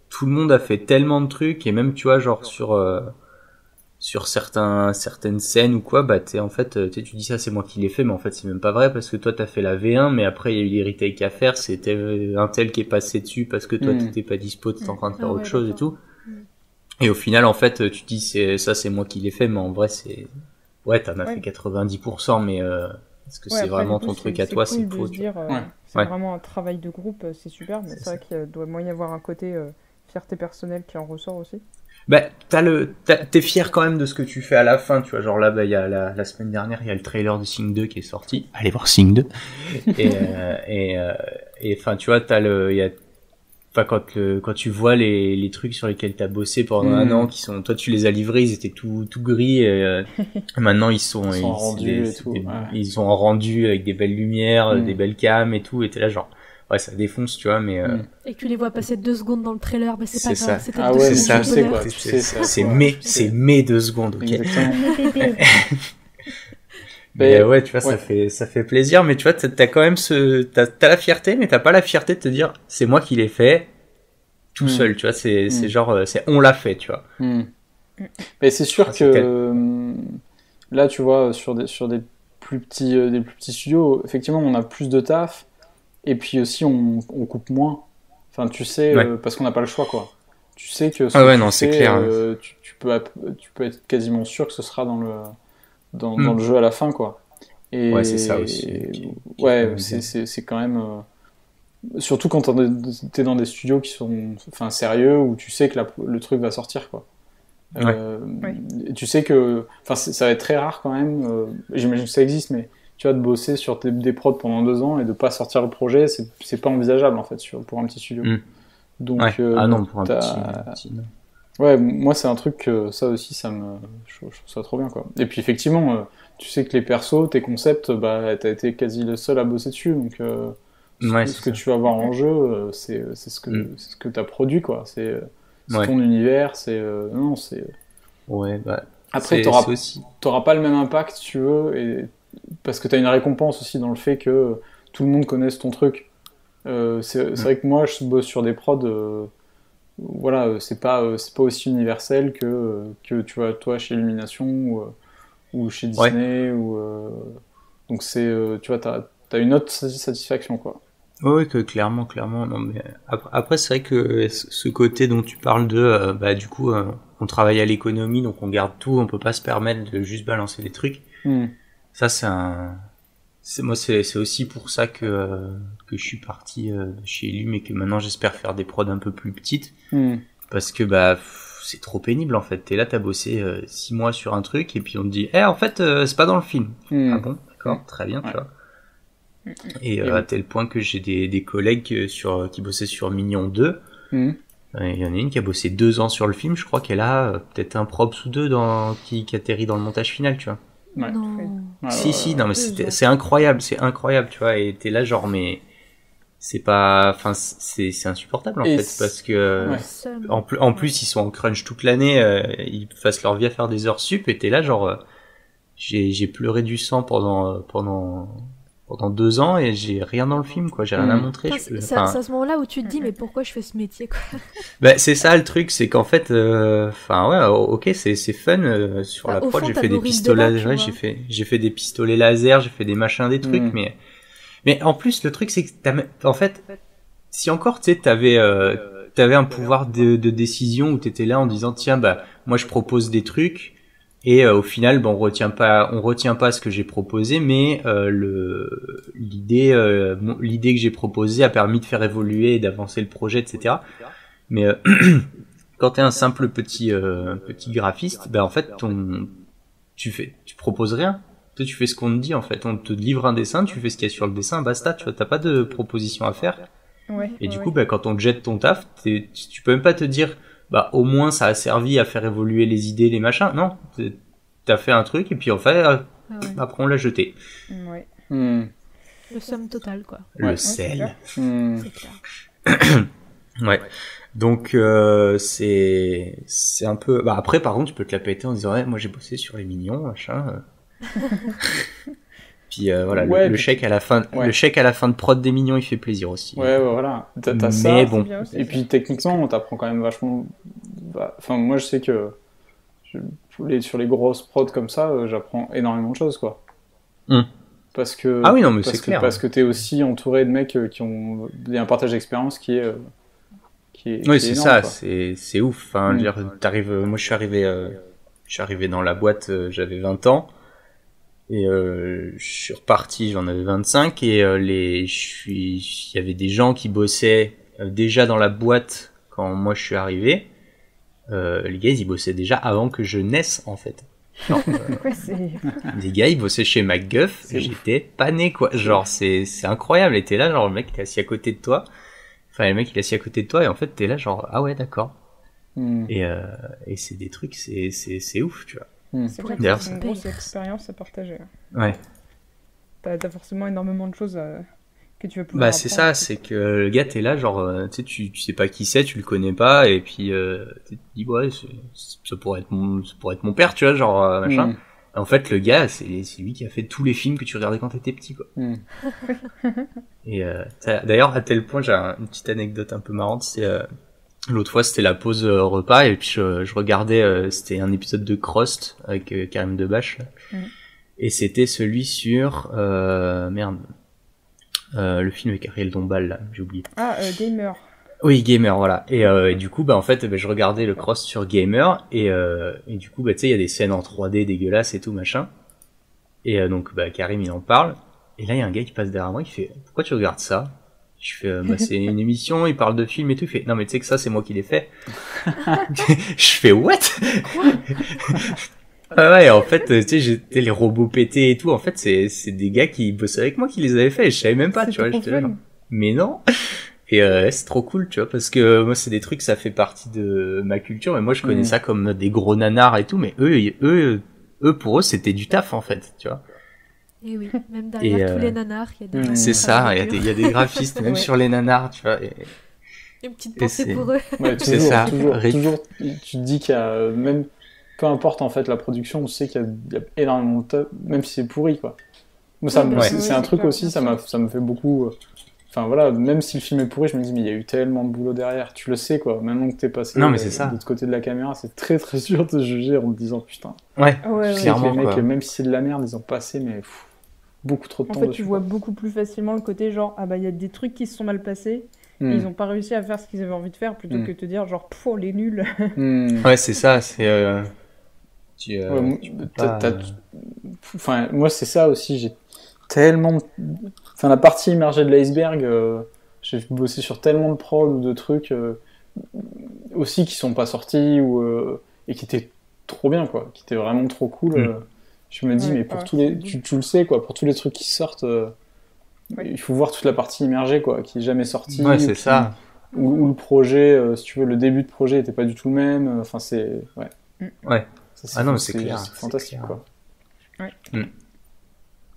tout le monde a fait tellement de trucs, et même tu vois genre sur certaines scènes ou quoi, en fait tu dis ça c'est moi qui l'ai fait, mais en fait c'est même pas vrai, parce que toi t'as fait la V1, mais après il y a eu les retakes à faire, c'était un tel qui est passé dessus parce que toi t'étais pas dispo, t'étais en train de faire autre chose et tout. Et au final, en fait, tu dis c'est moi qui l'ai fait, mais en vrai, t'en as fait 90%, Est-ce que c'est vraiment ton truc à toi, c'est cool de se dire, c'est vraiment un travail de groupe, c'est super, mais c'est vrai qu'il doit moyen y avoir un côté fierté personnelle qui en ressort aussi. Bah, t'es fier quand même de ce que tu fais à la fin, tu vois. Genre là, bah, il y a la semaine dernière, il y a le trailer de Sing 2 qui est sorti. Allez voir Sing 2. Et enfin, tu vois, enfin, quand tu vois les trucs sur lesquels t'as bossé pendant un an, toi, tu les as livrés, ils étaient tout gris, et maintenant ils sont rendus et tout. Ils sont rendus avec des belles lumières, des belles cams et tout, et t'es là genre, ouais, ça défonce, tu vois, mais et que tu les vois passer 2 secondes dans le trailer, bah c'est pas grave, c'était c'est mes 2 secondes, ok. Mais ouais, tu vois, ça fait plaisir, mais tu vois, t'as quand même t'as la fierté, mais t'as pas la fierté de te dire, c'est moi qui l'ai fait, tout seul, tu vois, c'est genre, on l'a fait, tu vois. Mais c'est sûr que, là, tu vois, sur des plus petits studios, effectivement, on a plus de taf, et puis aussi, on coupe moins. Enfin, tu sais, parce qu'on n'a pas le choix, quoi. Tu sais que c'est clair. Tu peux être quasiment sûr que ce sera dans le jeu à la fin, quoi. Et ouais, c'est ça aussi. C'est quand même surtout quand t'es dans des studios qui sont sérieux, où tu sais que le truc va sortir, quoi. Tu sais que ça va être très rare quand même, j'imagine que ça existe, mais tu vois, de bosser sur des prods pendant 2 ans et de pas sortir le projet, c'est pas envisageable en fait pour un petit studio. Donc non, pour un petit non. Ouais, moi c'est un truc ça aussi je trouve ça trop bien, quoi. Et puis effectivement, tu sais que les persos, tes concepts, bah t'as été quasi le seul à bosser dessus, donc ce que tu vas voir en jeu, c'est ce que t'as produit, quoi. C'est ton univers, non, c'est. Ouais, bah. Après, t'auras pas le même impact, si tu veux, parce que t'as une récompense aussi dans le fait que tout le monde connaisse ton truc. C'est vrai que moi, je bosse sur des prods. Voilà, c'est pas aussi universel que tu vois, toi chez Illumination ou chez Disney, donc tu vois, t'as une autre satisfaction, quoi. Oui, que clairement. Non, mais après, c'est vrai que ce côté dont tu parles de, bah du coup, on travaille à l'économie, donc on garde tout, on peut pas se permettre de juste balancer des trucs. Ça, c'est aussi pour ça que je suis parti chez Illum, et que maintenant j'espère faire des prods un peu plus petites, parce que bah c'est trop pénible en fait. T'es là, t'as bossé 6 mois sur un truc, et puis on te dit, en fait, c'est pas dans le film. Ah bon, d'accord, très bien, tu vois. Et à tel point que j'ai des collègues qui bossaient sur Mignon 2. Il y en a une qui a bossé 2 ans sur le film, je crois qu'elle a peut-être un props ou 2 qui atterrit dans le montage final, tu vois. Ouais. Non. Si, non, mais c'est incroyable, tu vois, et t'es là genre, mais c'est pas, c'est insupportable en fait, parce que en plus ils sont en crunch toute l'année, ils passent leur vie à faire des heures sup, et t'es là genre, j'ai pleuré du sang pendant 2 ans, et j'ai rien dans le film, quoi. J'ai rien à montrer. C'est à ce moment-là où tu te dis, mais pourquoi je fais ce métier, quoi. Bah, c'est ça le truc, c'est qu'en fait, ok, c'est fun. Sur la prod, j'ai fait des pistolets, j'ai fait des pistolets laser, j'ai fait des machins, des trucs, mais en plus, le truc, c'est que en fait, si encore, tu sais, t'avais un pouvoir de décision, où t'étais là en disant, tiens, bah, moi, je propose des trucs, et au final, on retient pas ce que j'ai proposé, mais l'idée que j'ai proposée a permis de faire évoluer et d'avancer le projet, etc. Mais quand t'es un simple petit graphiste, en fait, tu proposes rien. Toi, tu fais ce qu'on te dit, en fait. On te livre un dessin, tu fais ce qu'il y a sur le dessin, basta. Tu vois, t'as pas de proposition à faire. Et du coup, quand on te jette ton taf, tu peux même pas te dire, au moins ça a servi à faire évoluer les idées, les machins. Non, t'as fait un truc, et puis en fait, après on l'a jeté. Le somme total, quoi. Le sel. C'est clair. Ouais. Donc c'est un peu. Après, par contre, tu peux te la péter en disant, moi j'ai bossé sur les Mignons, machin. Puis voilà, le chèque à la fin, le chèque à la fin de prod des Mignons, il fait plaisir aussi. Ouais, voilà. T'as ça. Mais bon. Et puis techniquement, on t'apprend quand même vachement. Enfin, moi, je sais que sur les grosses prods comme ça, j'apprends énormément de choses, quoi. Parce que. Ah oui, non, mais c'est clair. Parce que t'es aussi entouré de mecs qui ont un partage d'expérience qui est. Oui, c'est énorme, ça. C'est ouf. Enfin, t'arrives. Moi, je suis arrivé dans la boîte. J'avais 20 ans. Et je suis reparti, j'en avais 25 et il y avait des gens qui bossaient déjà dans la boîte quand moi je suis arrivé. Les gars ils bossaient déjà avant que je naisse en fait. Genre, les gars ils bossaient chez MacGuff, j'étais pas né quoi. Genre c'est incroyable, et t'es là genre le mec t'es assis à côté de toi. Enfin le mec il est assis à côté de toi et en fait t'es là genre ah ouais d'accord. Et c'est des trucs c'est ouf tu vois. C'est vrai que c'est une grosse expérience à partager. Ouais. T'as forcément énormément de choses que tu vas pouvoir c'est ça, c'est que le gars t'es là genre tu sais pas qui c'est, tu le connais pas et puis tu te dis ouais ça pourrait être mon père tu vois genre machin. En fait le gars c'est lui qui a fait tous les films que tu regardais quand t'étais petit quoi. Et d'ailleurs à tel point j'ai une petite anecdote un peu marrante, c'est l'autre fois c'était la pause repas et puis je regardais c'était un épisode de Crost avec Karim Debache et c'était celui sur le film avec Ariel Dombal là, j'ai oublié. Gamer. Oui, Gamer, voilà. Et du coup en fait je regardais le Crost sur Gamer et du coup tu sais il y a des scènes en 3D dégueulasses et tout machin. Et donc Karim il en parle et là il y a un gars qui passe derrière moi qui fait pourquoi tu regardes ça? Je fais c'est une émission, il parle de films et tout, il fait non mais tu sais que ça c'est moi qui l'ai fait. Je fais what? Ouais, en fait tu sais j'étais les robots pétés et tout, en fait c'est des gars qui bossaient avec moi qui les avaient fait et je savais même pas, tu vois, j'étais là genre, mais non. Et c'est trop cool, tu vois, parce que moi c'est des trucs, ça fait partie de ma culture et moi je connais ça comme des gros nanars et tout, mais eux pour eux c'était du taf en fait, tu vois. Et oui, même derrière tous les nanars, il y a des c'est ça, il y a des graphistes même sur les nanars, tu vois. Une petite pensée pour eux. Ouais, c'est ça. Toujours, tu te dis qu'il y a même peu importe en fait la production, tu sais qu'il y a énormément de taf, même si c'est pourri quoi. Moi, c'est un truc aussi, ça me fait beaucoup. Enfin voilà, même si le film est pourri, je me dis mais il y a eu tellement de boulot derrière, tu le sais quoi. Maintenant que t'es passé de l'autre côté de la caméra, c'est très très dur de juger en te disant putain. Clairement, les mecs, même si c'est de la merde, ils ont passé mais beaucoup trop de temps. En fait, tu vois beaucoup plus facilement le côté genre il y a des trucs qui se sont mal passés. Ils ont pas réussi à faire ce qu'ils avaient envie de faire plutôt que de te dire genre les nuls. Ouais, c'est ça, c'est enfin moi c'est ça aussi, j'ai tellement la partie immergée de l'iceberg, j'ai bossé sur tellement de prod ou de trucs aussi qui sont pas sortis et qui étaient trop bien quoi, qui étaient vraiment trop cool. Je me dis mais pour tous les tu le sais quoi, pour tous les trucs qui sortent il faut voir toute la partie immergée quoi, qui est jamais sortie. Ouais, c'est ça. Ou le projet, si tu veux, le début de projet était pas du tout le même. Enfin, c'est ouais. Ça, non, c'est clair. C'est fantastique quoi. Ouais.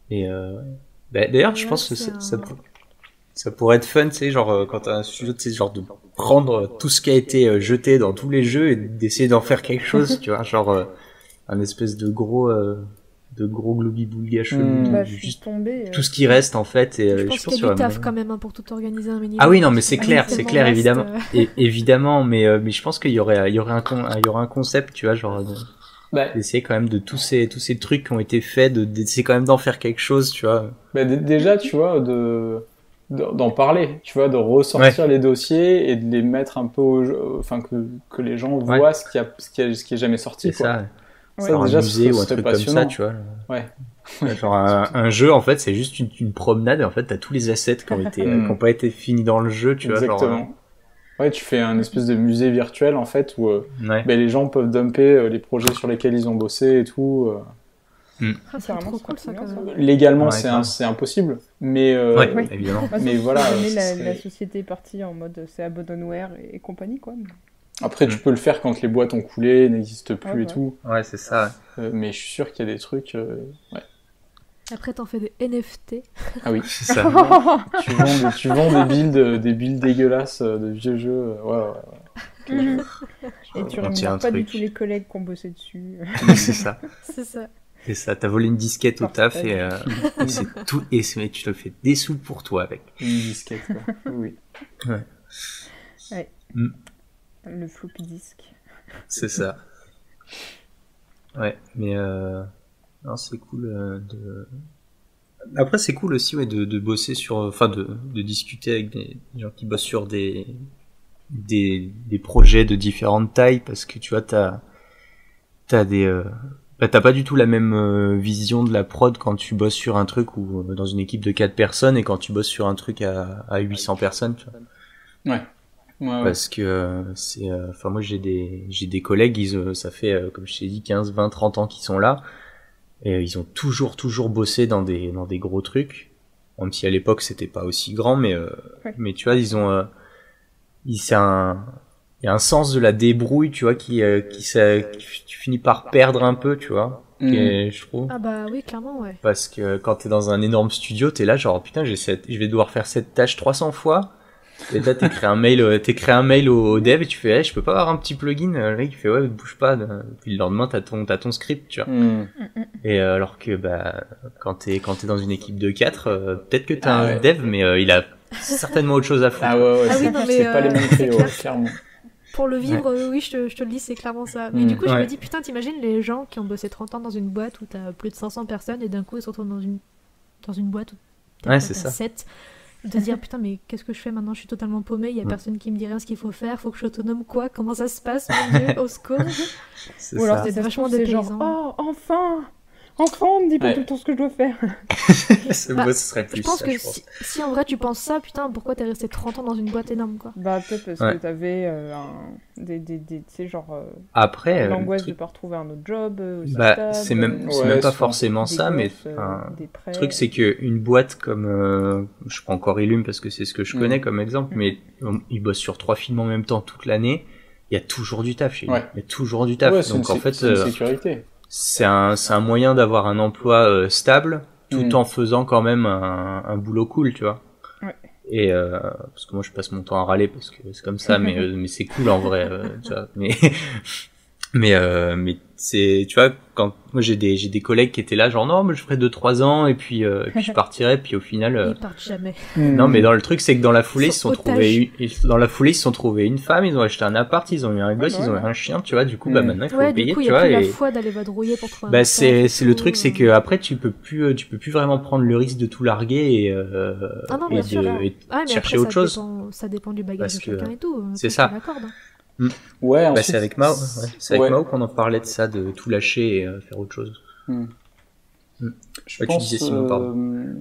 Et d'ailleurs, je pense que ça pourrait être fun, tu sais, genre quand t'as un studio, tu sais, genre de prendre tout ce qui a été jeté dans tous les jeux et d'essayer d'en faire quelque chose, tu vois, genre un espèce de gros globi-boulga chelou, juste tout ce qui reste en fait. Et je pense qu'il y a du taf quand même pour tout organiser un minimum. Ah oui, non mais c'est clair évidemment, et évidemment, mais je pense qu'il y aurait un concept, tu vois, genre d'essayer quand même de tous ces trucs qui ont été faits, d'essayer quand même d'en faire quelque chose, tu vois. Déjà, tu vois, d'en parler, tu vois, de ressortir les dossiers et de les mettre un peu enfin que les gens voient ce qui est jamais sorti, c'est quoi. Ça. Ça, un déjà, musée ou un truc passionnant. comme ça, tu vois. Genre un jeu, en fait, c'est juste une promenade et en fait, t'as tous les assets qui ont pas été finis dans le jeu, tu vois. Exactement. Ouais, tu fais un espèce de musée virtuel, en fait, où les gens peuvent dumper les projets sur lesquels ils ont bossé et tout. C'est vraiment cool, ça, quand même. Légalement, c'est impossible, mais évidemment. Mais voilà. La société est partie en mode c'est abandonware et compagnie, quoi. Après, tu peux le faire quand les boîtes ont coulé, n'existent plus et tout. Ouais, c'est ça. Mais je suis sûr qu'il y a des trucs. Après, t'en fais des NFT. Ah oui, c'est ça. tu vends des builds dégueulasses de vieux jeux. Ouais. Et tu rémunères pas du tout les collègues qui ont bossé dessus. C'est ça. C'est ça. C'est ça. T'as volé une disquette au taf et c'est tout. Et tu te fais des sous pour toi avec. Une disquette, quoi. Oui. Ouais. Le floppy disk. C'est ça. Ouais, mais non, c'est cool Après, c'est cool aussi de bosser sur, enfin de discuter avec des gens qui bossent sur des projets de différentes tailles, parce que tu vois, t'as des Bah, t'as pas du tout la même vision de la prod quand tu bosses sur un truc ou dans une équipe de 4 personnes et quand tu bosses sur un truc à 800 personnes, tu vois. Ouais. Ouais. Parce que enfin moi j'ai des collègues, ça fait comme je t'ai dit 15, 20, 30 ans qu'ils sont là et ils ont toujours bossé dans des gros trucs. Même si à l'époque c'était pas aussi grand, mais tu vois ils ont il y a un sens de la débrouille, tu vois, qui tu finis par perdre un peu, tu vois, je trouve. Ah bah oui, clairement, ouais. Parce que quand t'es dans un énorme studio, t'es là genre putain, je vais devoir faire cette tâche 300 fois. Et là t'écris un mail au dev et tu fais, hey, je peux pas avoir un petit plugin. Le mec il fait ouais, bouge pas. Puis le lendemain t'as ton script, tu vois. Et alors que bah quand t'es dans une équipe de 4, peut-être que t'as un dev, mais il a certainement autre chose à foutre. Ah oui, non, mais c'est pas les mêmes trios, clairement. Pour le vivre, oui, je te le dis, c'est clairement ça. Mais du coup, je me dis, putain, t'imagines les gens qui ont bossé 30 ans dans une boîte où t'as plus de 500 personnes et d'un coup ils se retrouvent dans une boîte où t'as 7. De dire, putain, mais qu'est-ce que je fais maintenant? Je suis totalement paumé, il y a personne qui me dit rien ce qu'il faut faire, faut que je sois autonome, quoi? Comment ça se passe, mon Dieu, au secours? Ou alors c'est vachement dépaysant. Genre, oh, enfin, on me dit pas tout le temps ce que je dois faire. Moi, ce serait plus je pense que si en vrai tu penses ça, putain, pourquoi t'es resté 30 ans dans une boîte énorme, quoi? Bah, peut-être parce que t'avais tu sais, genre... Après, l'angoisse de pas retrouver un autre job, bah, c'est même pas forcément ça, mais le truc, c'est qu'une boîte comme... je prends encore Illum parce que c'est ce que je connais comme exemple, mais ils bossent sur 3 films en même temps toute l'année, il y a toujours du taf chez lui. Il y a toujours du taf. Donc en fait... c'est une sécurité. C'est un moyen d'avoir un emploi stable tout en faisant quand même un boulot cool, tu vois. Ouais. Et parce que moi je passe mon temps à râler parce que c'est comme ça, mais c'est cool en vrai, tu vois. Mais c'est, tu vois, quand moi j'ai des collègues qui étaient là genre non mais je ferai 2-3 ans et puis je partirai, puis au final ils partent jamais. Non, mais dans le truc c'est que dans la foulée ils se sont trouvés une femme, ils ont acheté un appart, ils ont eu un gosse, ils ont eu un chien, tu vois. Du coup bah maintenant il faut payer, du coup, tu vois. Et la foi d'aller vadrouiller pour trouver bah c'est le truc, c'est que après tu peux plus vraiment prendre le risque de tout larguer et chercher autre chose. Ça dépend du bagage de chacun et tout. C'est ça. Ouais, ensuite, c'est avec Mao, c'est avec Mao qu'on en parlait de ça, de tout lâcher et faire autre chose. Je pense, tu disais, Simon, pardon.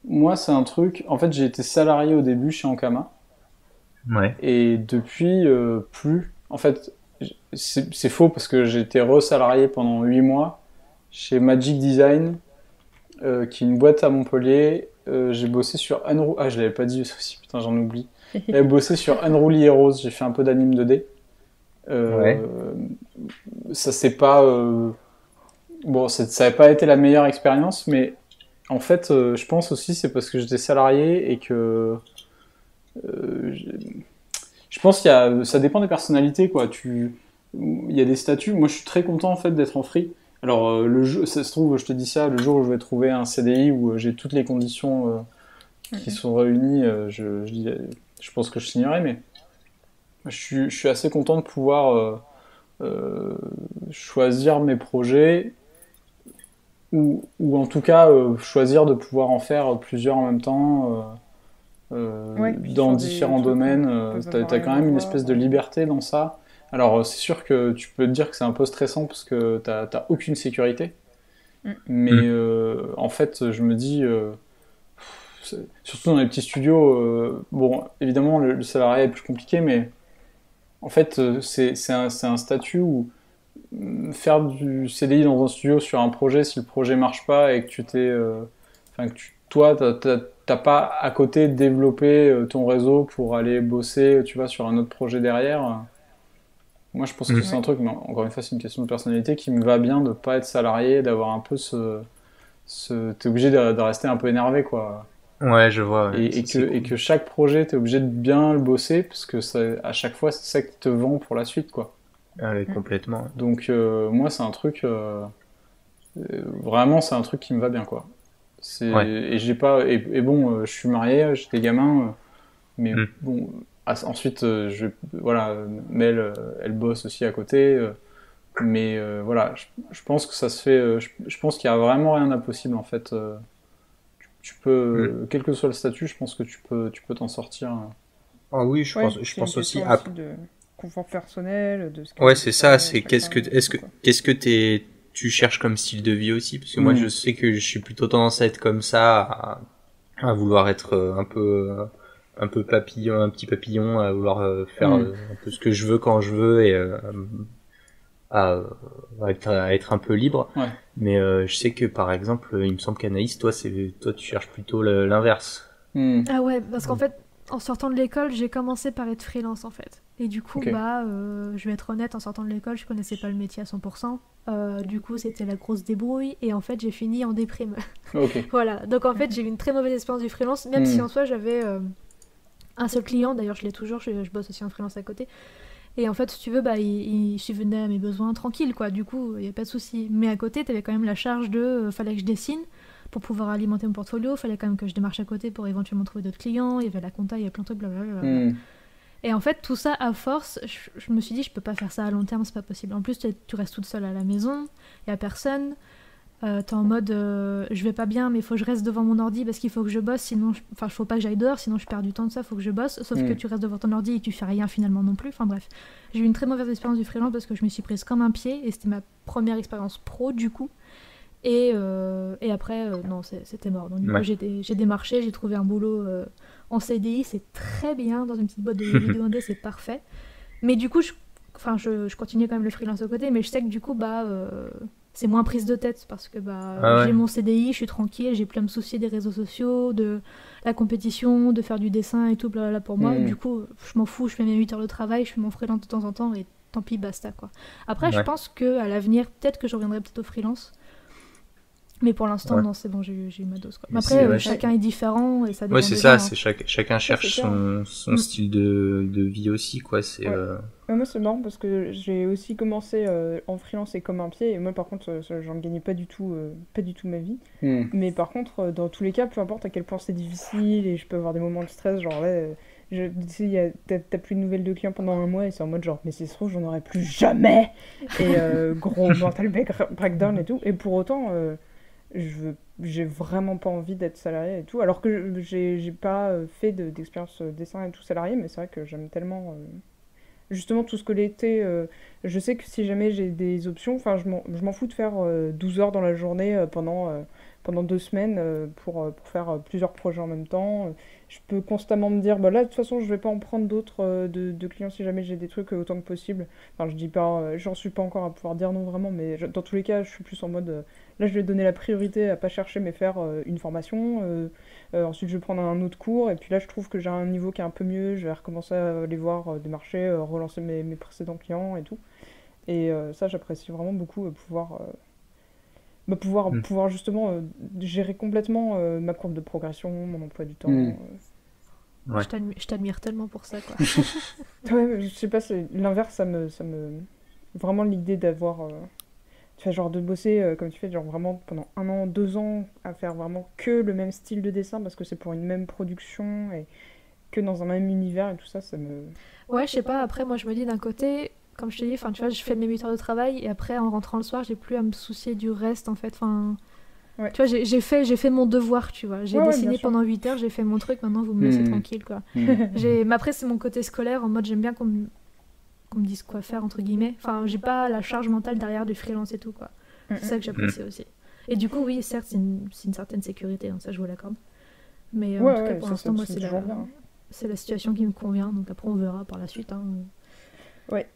Moi, c'est un truc. En fait, j'ai été salarié au début chez Ankama. Ouais. Et depuis, plus. En fait, c'est faux parce que j'ai été resalarié pendant 8 mois chez Magic Design, qui est une boîte à Montpellier. J'ai bossé sur Unruly. Ah, je l'avais pas dit aussi, putain, j'en oublie. J'ai bossé sur Unruly Heroes, j'ai fait un peu d'anime 2D. Ça c'est pas... Bon, ça n'avait pas été la meilleure expérience, mais en fait, je pense aussi c'est parce que j'étais salarié et que... je pense ça dépend des personnalités, quoi. Il y a des statuts. Moi, je suis très content en fait d'être en free. Alors, ça se trouve, je te dis ça, le jour où je vais trouver un CDI où j'ai toutes les conditions qui sont réunies, je pense que je signerai, mais je suis assez content de pouvoir choisir mes projets ou en tout cas choisir de pouvoir en faire plusieurs en même temps dans différents domaines. T'as quand même une espèce de liberté dans ça. Alors c'est sûr que tu peux te dire que c'est un peu stressant parce que t'as aucune sécurité, mais en fait je me dis... surtout dans les petits studios, bon, évidemment le salariat est plus compliqué, mais en fait c'est un statut où faire du CDI dans un studio sur un projet, si le projet marche pas et que toi t'as pas à côté développé ton réseau pour aller bosser, tu vois, sur un autre projet derrière. Moi je pense que c'est un truc, mais encore une fois c'est une question de personnalité, qui me va bien de pas être salarié, d'avoir un peu t'es obligé de rester un peu énervé, quoi. Ouais, je vois. Ouais. Et que chaque projet, t'es obligé de bien le bosser, parce que à chaque fois, c'est ça qui te vend pour la suite, quoi. Ouais, complètement. Donc, moi, c'est un truc... vraiment, c'est un truc qui me va bien, quoi. Et j'ai pas... Et bon, je suis marié, j'ai des gamins, mais bon... Ensuite, voilà, Mel, elle bosse aussi à côté, mais voilà, je pense que ça se fait... je pense qu'il y a vraiment rien d'impossible, en fait. Tu peux, quel que soit le statut, je pense que tu peux t'en sortir. Ah oui, je pense aussi. confort personnel, de ce Ouais, c'est ça, c'est qu'est-ce que tu cherches comme style de vie aussi, parce que moi je sais que je suis plutôt tendance à être comme ça, à vouloir être un peu papillon, un petit papillon, à vouloir faire un peu ce que je veux quand je veux et à être un peu libre. Ouais. Mais je sais que par exemple, il me semble qu'Anaïs, toi tu cherches plutôt l'inverse. Ah ouais, parce qu'en fait, en sortant de l'école, j'ai commencé par être freelance en fait. Et du coup, je vais être honnête, en sortant de l'école, je connaissais pas le métier à 100%. Du coup, c'était la grosse débrouille et en fait, j'ai fini en déprime. Voilà, donc en fait, j'ai eu une très mauvaise expérience du freelance, même si en soi, j'avais un seul client, d'ailleurs, je l'ai toujours, je bosse aussi en freelance à côté. Et en fait, si tu veux, il subvenait à mes besoins tranquille, quoi. Du coup, il n'y a pas de souci. Mais à côté, tu avais quand même la charge fallait que je dessine pour pouvoir alimenter mon portfolio, fallait quand même que je démarche à côté pour éventuellement trouver d'autres clients, il y avait la compta, il y avait plein de trucs, blablabla. Et en fait, tout ça, à force, je me suis dit, je peux pas faire ça à long terme, c'est pas possible. En plus, tu restes toute seule à la maison, il y a personne, t'es en mode, je vais pas bien, mais il faut que je reste devant mon ordi parce qu'il faut que je bosse, sinon, faut pas que j'aille dehors, sinon je perds du temps de ça, faut que je bosse, sauf que tu restes devant ton ordi et tu fais rien finalement non plus. Enfin bref, j'ai eu une très mauvaise expérience du freelance parce que je me suis prise comme un pied et c'était ma première expérience pro du coup. Et après, non, c'était mort. Donc, du coup, j'ai démarché, j'ai trouvé un boulot en CDI, c'est très bien. Dans une petite boîte de vidéo indé, c'est parfait. Mais du coup, je continue quand même le freelance à côté, mais je sais que du coup, c'est moins prise de tête parce que j'ai mon CDI, je suis tranquille, j'ai plus à me soucier des réseaux sociaux, de la compétition, de faire du dessin et tout, blablabla pour moi. Du coup, je m'en fous, je fais mes 8 heures de travail, je fais mon freelance de temps en temps et tant pis, basta, quoi. Après, je pense qu'à l'avenir, peut-être que je reviendrai peut-être au freelance. Mais pour l'instant, non, c'est bon, j'ai eu ma dose. Quoi. Mais après, chacun est différent et ça dépend. Ouais, c'est ça, c'est chacun cherche son style de vie aussi, quoi. C'est. Moi, c'est marrant parce que j'ai aussi commencé en freelance et comme un pied, et moi, par contre, j'en gagnais pas du tout ma vie. Mais par contre, dans tous les cas, peu importe à quel point c'est difficile et je peux avoir des moments de stress, genre là. Tu sais, t'as plus de nouvelles de clients pendant un mois et c'est en mode genre, mais c'est trop, j'en aurai plus jamais! Et gros mental breakdown et tout. Et pour autant. J'ai vraiment pas envie d'être salarié et tout, alors que j'ai pas fait d'expérience dessin et tout salarié, mais c'est vrai que j'aime tellement justement tout ce que l'été. Je sais que si jamais j'ai des options, enfin je m'en fous de faire 12 heures dans la journée pendant 2 semaines pour faire plusieurs projets en même temps. Je peux constamment me dire, là de toute façon je vais pas en prendre d'autres de clients si jamais j'ai des trucs autant que possible. Enfin je dis pas, j'en suis pas encore à pouvoir dire non vraiment, mais dans tous les cas je suis plus en mode, là je vais donner la priorité à pas chercher mais faire une formation. Ensuite je vais prendre un autre cours et puis là je trouve que j'ai un niveau qui est un peu mieux, je vais recommencer à aller voir des marchés, relancer mes précédents clients et tout. Et ça j'apprécie vraiment beaucoup pouvoir justement gérer complètement ma courbe de progression, mon emploi du temps. Ouais. Je t'admire tellement pour ça, quoi. Ouais, je sais pas, l'inverse, ça me... Vraiment l'idée d'avoir... tu fais genre de bosser comme tu fais, genre vraiment pendant 1 an, 2 ans, à faire vraiment que le même style de dessin, parce que c'est pour une même production, et que dans un même univers, et tout ça, ça me... Ouais, je sais pas, après, moi, je me dis d'un côté... Comme je te dis, tu vois, je fais mes 8 heures de travail et après, en rentrant le soir, j'ai plus à me soucier du reste, en fait. Tu vois, j'ai fait mon devoir, tu vois. J'ai dessiné pendant 8 heures, j'ai fait mon truc, maintenant vous me laissez tranquille, quoi. Mais après, c'est mon côté scolaire, en mode j'aime bien qu'on me dise quoi faire, entre guillemets. Enfin, j'ai pas la charge mentale derrière du freelance et tout, quoi. C'est ça que j'apprécie aussi. Et du coup, oui, certes, c'est une certaine sécurité, hein, ça je vous l'accorde. Mais en tout cas, pour l'instant, moi, c'est la situation qui me convient, donc après, on verra par la suite, hein. Ouais,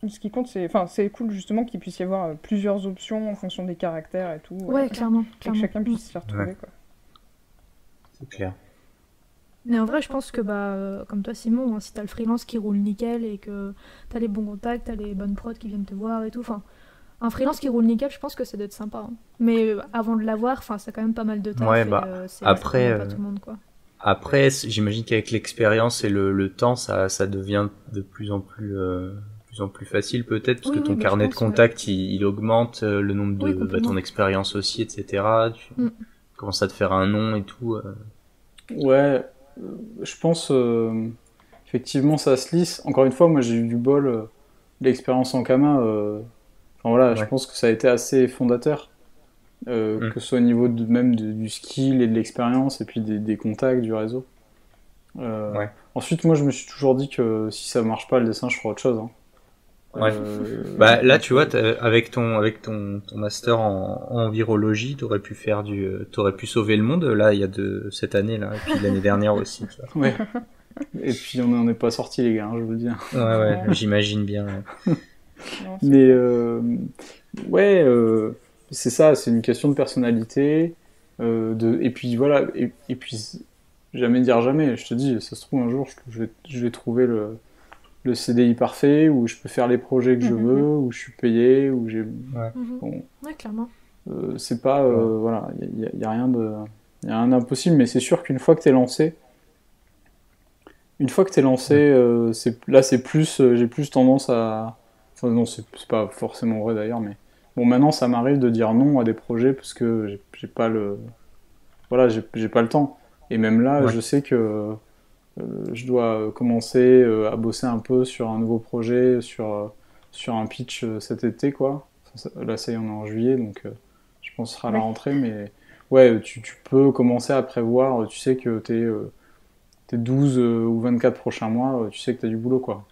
ce qui compte, c'est cool justement qu'il puisse y avoir plusieurs options en fonction des caractères et tout. Ouais, clairement. Et que chacun puisse s'y retrouver, quoi. C'est clair. Mais en vrai, je pense que, comme toi, Simon, hein, si t'as le freelance qui roule nickel et que t'as les bons contacts, t'as les bonnes prods qui viennent te voir et tout, un freelance qui roule nickel, je pense que ça doit être sympa. Hein. Mais avant de l'avoir, c'est quand même pas mal de temps. Ouais, après, pas tout le monde, quoi. Après, j'imagine qu'avec l'expérience et le temps, ça devient de plus en plus facile peut-être, parce que ton carnet de contacts, il augmente, le nombre de ton expérience aussi, etc. Tu commences à te faire un nom et tout. Ouais, je pense effectivement ça se lisse. Encore une fois, moi j'ai eu du bol, l'expérience en Kama. Je pense que ça a été assez fondateur. Que ce soit au niveau même du skill et de l'expérience et puis des contacts, du réseau. Ensuite, moi, je me suis toujours dit que si ça marche pas le dessin, je ferai autre chose. Hein. Ouais. Là, tu vois, avec ton master en virologie, t'aurais pu sauver le monde là, cette année là, et puis l'année dernière aussi. Tu vois. Ouais. Et puis on n'en est pas sorti les gars, hein, je vous le dis. Ouais, j'imagine bien. Non, mais c'est ça, c'est une question de personnalité, et puis voilà, et puis jamais dire jamais. Je te dis, ça se trouve un jour, je vais trouver le CDI parfait, où je peux faire les projets que je veux, où je suis payé, où j'ai... Ouais, clairement. C'est pas... voilà, il y a rien d'impossible, mais c'est sûr qu'une fois que t'es lancé, c'est plus... j'ai plus tendance à... Enfin non, c'est pas forcément vrai d'ailleurs, mais... Bon, maintenant, ça m'arrive de dire non à des projets parce que j'ai pas le... Voilà, j'ai pas le temps. Et même là, je sais que... je dois commencer à bosser un peu sur un nouveau projet, sur un pitch cet été, quoi. Là, ça y est, on est en juillet, donc je pense que ce sera à la rentrée, mais ouais, tu peux commencer à prévoir, tu sais que tes 12 ou 24 prochains mois, tu sais que t'as du boulot, quoi.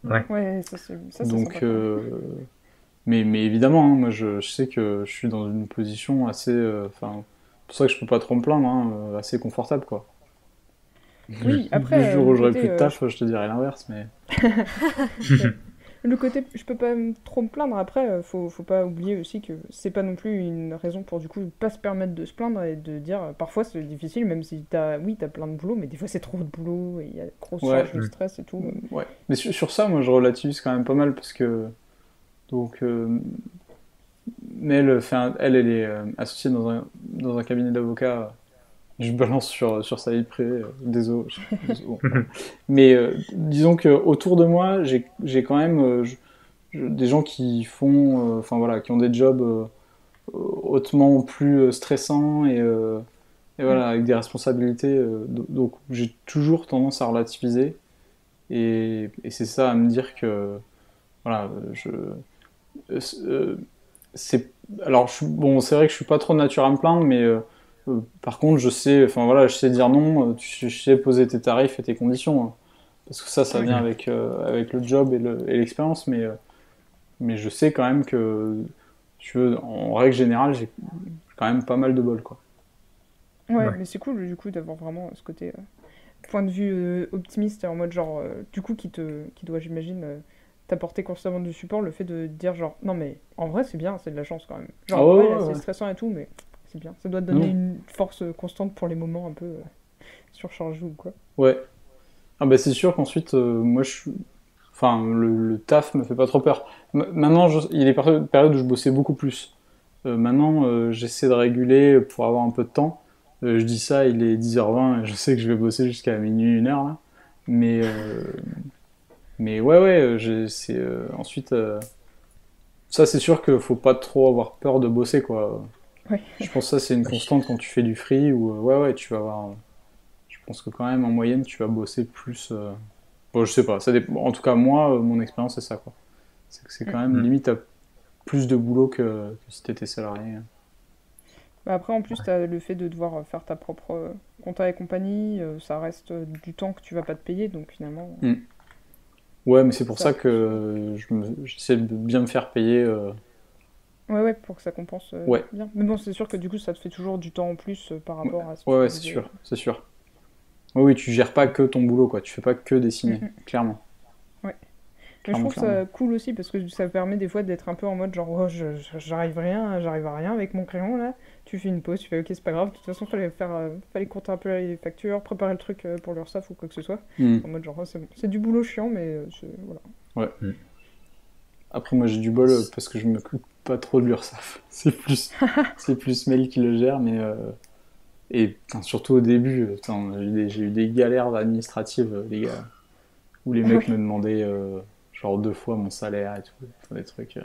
Ouais, ça donc, mais évidemment, hein, moi, je sais que je suis dans une position assez... c'est pour ça que je peux pas trop me plaindre, hein, assez confortable, quoi. Oui, après. Le jour où j'aurai plus de taf, je te dirais l'inverse, mais. Le côté, je peux pas trop me plaindre. Après, faut pas oublier aussi que c'est pas non plus une raison pour du coup pas se permettre de se plaindre et de dire parfois c'est difficile, même si t'as plein de boulot, mais des fois c'est trop de boulot et il y a grosse charge de stress et tout. Ouais. Mais sur ça, moi je relativise quand même pas mal parce que donc Mel elle est associée dans un cabinet d'avocats. Je balance sur sa vie privée, désolé. Mais disons que autour de moi, j'ai quand même des gens qui font, qui ont des jobs hautement plus stressants et voilà, avec des responsabilités. Donc j'ai toujours tendance à relativiser et c'est ça à me dire que voilà, alors c'est vrai que je suis pas trop de nature à me plaindre, mais par contre, je sais dire non, je sais poser tes tarifs et tes conditions, hein. Parce que ça vient avec le job et l'expérience, mais je sais quand même que, en règle générale, j'ai quand même pas mal de bol, quoi. Ouais, mais c'est cool, du coup, d'avoir vraiment ce côté point de vue optimiste, en mode genre, du coup, qui doit, j'imagine, t'apporter constamment du support, le fait de dire genre, non mais, en vrai, c'est bien, c'est de la chance quand même. Genre, c'est stressant et tout, mais... C'est bien, ça doit te donner une force constante pour les moments un peu surchargés ou quoi. Ouais. Ah bah c'est sûr qu'ensuite, moi le taf me fait pas trop peur. Maintenant, il y a des périodes où je bossais beaucoup plus. Maintenant, j'essaie de réguler pour avoir un peu de temps. Je dis ça, il est 10h20 et je sais que je vais bosser jusqu'à minuit, 1h là. Mais ensuite, ça c'est sûr qu'il faut pas trop avoir peur de bosser, quoi. Ouais. Je pense que ça c'est une constante quand tu fais du free où tu vas avoir. Je pense que quand même en moyenne tu vas bosser plus. Bon, je sais pas, ça dépend. En tout cas moi mon expérience c'est ça, quoi. C'est que c'est quand même limite à plus de boulot que si t'étais salarié. Bah après en plus t'as le fait de devoir faire ta propre compta et compagnie, ça reste du temps que tu vas pas te payer donc finalement. Ouais, mais c'est pour ça que j'essaie de bien me faire payer. Ouais, pour que ça compense bien. Mais bon, c'est sûr que du coup, ça te fait toujours du temps en plus par rapport à ce que ouais, c'est sûr. Oui, tu gères pas que ton boulot, quoi. Tu fais pas que dessiner, clairement. Ouais. Mais je trouve ça cool aussi parce que ça permet des fois d'être un peu en mode genre, j'arrive à rien avec mon crayon là. Tu fais une pause, tu fais ok, c'est pas grave. De toute façon, fallait compter un peu les factures, préparer le truc pour l'URSSAF ou quoi que ce soit. En mode genre, c'est du boulot chiant, mais voilà. Ouais. Après, moi j'ai du bol parce que je me coupe pas trop de l'URSSAF. C'est plus Mel qui le gère, mais et surtout au début, j'ai eu des galères administratives, les gars, où les mecs me demandaient genre 2 fois mon salaire et tout, des trucs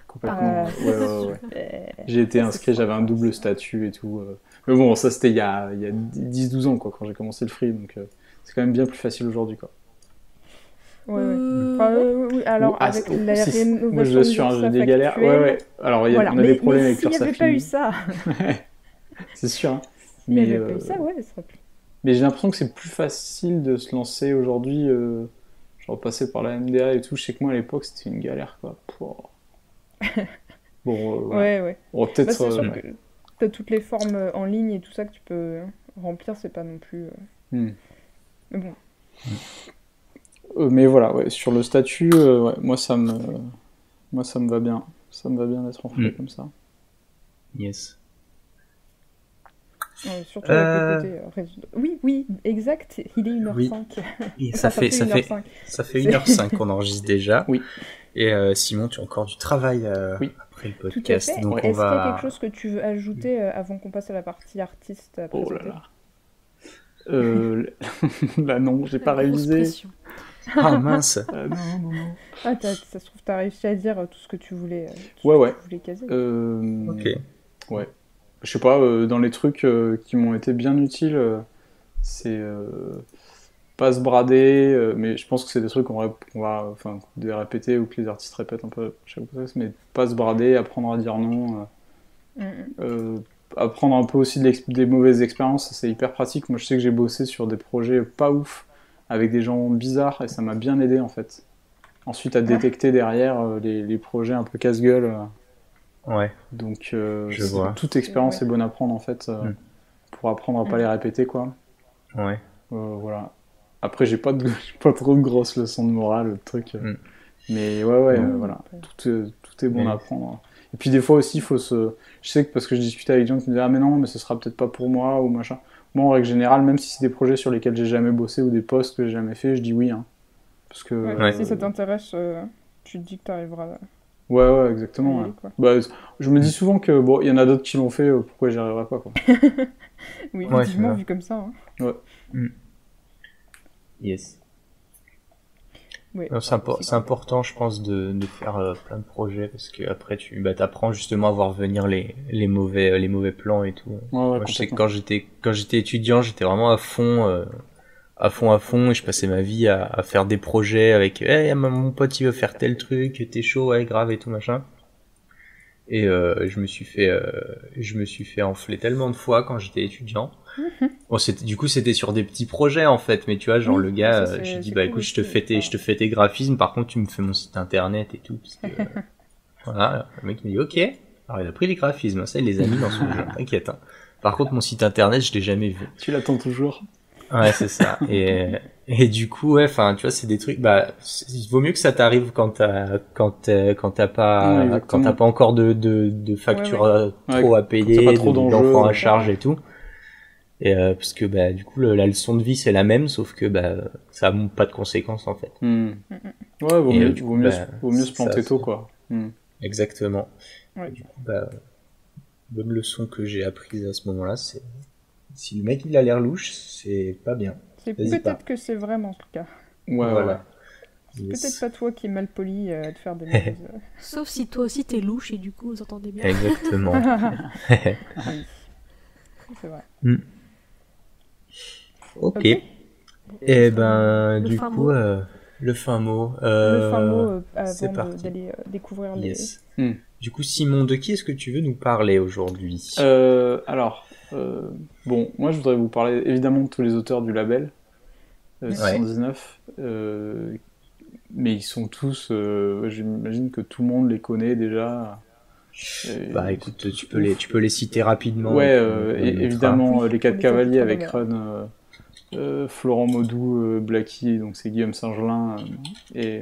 complètement. Ouais. J'ai été inscrit, j'avais un double statut et tout. Mais bon, ça c'était il y a 10-12 ans, quoi, quand j'ai commencé le free, donc c'est quand même bien plus facile aujourd'hui, quoi. Oui. Alors, avec la rénovation moi, je suis j'ai des galères. Ouais. Alors, on a des problèmes avec l'URSSAF. S'il n'y avait pas eu ça. C'est sûr. Hein. S'il n'y avait pas eu ça, ça serait plus. Mais j'ai l'impression que c'est plus facile de se lancer aujourd'hui, genre passer par la MDA et tout. Je sais que moi à l'époque c'était une galère quoi. Bon, voilà. Ouais. On va peut-être. C'est sûr que t'as toutes les formes en ligne et tout ça que tu peux remplir, c'est pas non plus. Mais bon. Mais voilà, ouais, sur le statut, ouais, moi ça me va bien. Ça me va bien d'être enflé comme ça. Yes. Surtout avec le côté réseau. Oui, exact, il est 1h05. Oui. Et ça fait 1h05 qu'on enregistre déjà. Oui. Et Simon, tu as encore du travail après le podcast. Tout à fait. Donc Est-ce qu'il y a quelque chose que tu veux ajouter avant qu'on passe à la partie artiste à présenter? Oh là là. Là non, j'ai pas révisé. Ah mince. Non. Ah, ça se trouve, t'as réussi à dire tout ce que tu voulais, ouais. Tu voulais caser. Ok. Ouais. Je sais pas, dans les trucs qui m'ont été bien utiles, c'est pas se brader, mais je pense que c'est des trucs qu'on va des répéter ou que les artistes répètent un peu à chaque podcast, mais pas se brader, apprendre à dire non, apprendre un peu aussi des mauvaises expériences, c'est hyper pratique. Moi je sais que j'ai bossé sur des projets pas ouf, avec des gens bizarres, et ça m'a bien aidé en fait. Ensuite à détecter derrière les projets un peu casse-gueule. Ouais. Donc je vois. toute expérience est bonne à prendre en fait, pour apprendre à pas les répéter quoi. Ouais. Voilà. Après j'ai pas trop de grosses leçons de morale, le truc. Mais voilà. Tout est bon à apprendre. Et puis des fois aussi je sais que parce que je discutais avec des gens qui me disaient ah mais non mais ce sera peut-être pas pour moi ou machin. Moi en règle générale, même si c'est des projets sur lesquels j'ai jamais bossé ou des postes que j'ai jamais fait, je dis oui hein. Parce que si ça t'intéresse, tu te dis que t'arriveras. Ouais, exactement. Ouais. Je me dis souvent que bon, il y en a d'autres qui l'ont fait, pourquoi j'y arriverai pas quoi. Oui, effectivement, vu comme ça. Hein. Ouais. Yes. Ouais, c'est important, je pense, de faire plein de projets parce que après tu t'apprends justement à voir venir les mauvais plans et tout. Moi, je sais que quand j'étais étudiant, j'étais vraiment à fond, et je passais ma vie à faire des projets avec mon pote il veut faire tel truc, t'es chaud, ouais grave et tout machin. Et je me suis fait enfler tellement de fois quand j'étais étudiant. Bon, c'était sur des petits projets en fait, mais tu vois, genre le gars, j'ai dit écoute, je te fais tes graphismes, par contre tu me fais mon site internet et tout, parce que voilà, le mec il me dit ok. Alors il a pris les graphismes, ça il les a mis dans son jeu, t'inquiète. Hein. Par contre mon site internet je l'ai jamais vu. Tu l'attends toujours. Ouais, c'est ça. Et du coup, tu vois, c'est des trucs, il vaut mieux que ça t'arrive quand t'as pas encore de factures trop à payer, d'enfants à charge et tout. Et, parce que, du coup, la leçon de vie, c'est la même, sauf que, ça n'a pas de conséquences, en fait. Ouais, vaut mieux se planter tôt, quoi. Exactement. Ouais. Du coup, bonne leçon que j'ai apprise à ce moment-là, c'est, si le mec il a l'air louche, c'est pas bien. C'est peut-être que c'est vraiment le cas. Ouais, voilà. C'est peut-être pas toi qui es mal poli à te faire des mauvaises... Sauf si toi aussi t'es louche et du coup vous entendez bien. Exactement. Oui. C'est vrai. Ok. Et du coup, le fin mot. Le fin mot c'est avant parti. d'aller découvrir les... Du coup, Simon, de qui est-ce que tu veux nous parler aujourd'hui ? Alors, bon, moi je voudrais vous parler évidemment de tous les auteurs du label 619, mais ils sont tous, j'imagine que tout le monde les connaît déjà. Écoute, tu peux les citer rapidement. Ouais, évidemment, les 4 cavaliers avec Run, Florent Maudou, Blacky, donc c'est Guillaume Saint-Gelin et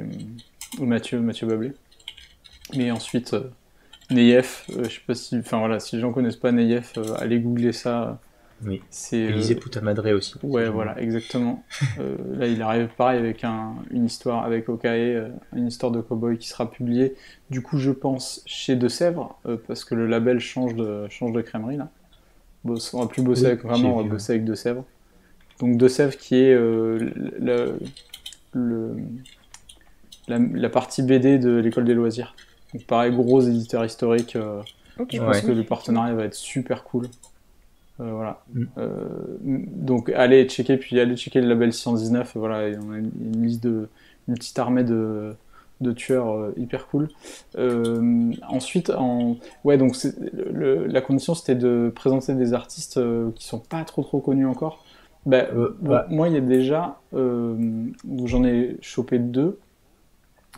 Mathieu Bablé. Mais ensuite, Neyef, je sais pas si les gens connaissent pas Neyef, allez googler ça. Oui. C'est Élisée Poutamadré aussi. Ouais, voilà, exactement. Là, il arrive pareil avec une histoire avec Okae, une histoire de cowboy qui sera publiée. Du coup, je pense chez De Sèvres, parce que le label change de crèmerie là. Bon, on va plus bosser avec vraiment, on va bosser avec De Sèvres. Donc De Sèvres qui est la partie BD de l'école des loisirs. Donc pareil, gros éditeur historique. Je pense que le partenariat va être super cool. Voilà. Donc allez checker le label 619. Voilà, on a une petite armée de tueurs hyper cool. Ensuite, donc la condition c'était de présenter des artistes qui sont pas trop connus encore. Moi, il y a déjà, j'en ai chopé 2.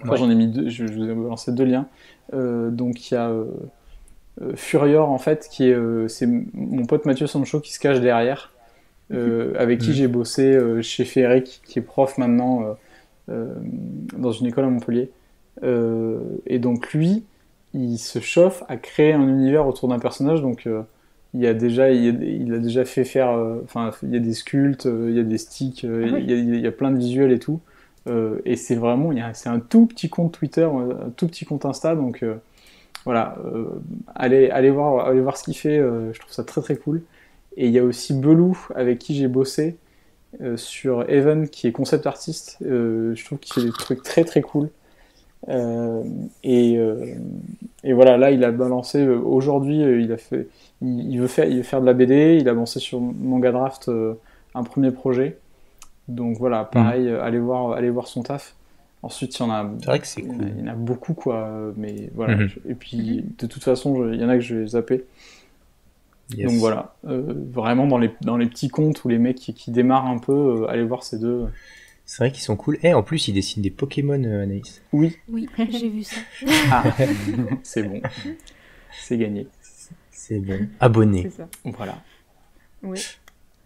Enfin, j'en ai mis 2. Je vous ai lancé 2 liens. Donc, il y a Furior, en fait, c'est mon pote Mathieu Sancho qui se cache derrière, avec qui j'ai bossé chez Féeric, qui est prof maintenant dans une école à Montpellier. Et donc, lui, il se chauffe à créer un univers autour d'un personnage. Donc, il a déjà fait faire, il y a des sculptes, il y a des sticks, il y a plein de visuels et tout. Et c'est vraiment, c'est un tout petit compte Twitter, un tout petit compte Insta, donc voilà, allez voir ce qu'il fait, je trouve ça très très cool. Et il y a aussi Belou, avec qui j'ai bossé sur Even, qui est concept artiste. Je trouve qu'il fait des trucs très très cool. Et voilà, là il a balancé aujourd'hui, il veut faire de la BD, il a lancé sur Manga Draft un premier projet. Donc voilà, pareil, allez voir son taf. Ensuite, il y en a, c'est vrai que c'est cool. Il y en a beaucoup, quoi. Mais voilà. Et puis, de toute façon, il y en a que je vais zapper. Yes. Donc voilà, vraiment dans les petits comptes où les mecs qui démarrent un peu, allez voir ces 2. C'est vrai qu'ils sont cool. Et en plus, ils dessinent des Pokémon, Anaïs. Oui, j'ai vu ça. Ah, c'est bon. C'est gagné. C'est bon. Abonné. C'est ça. Voilà. Oui.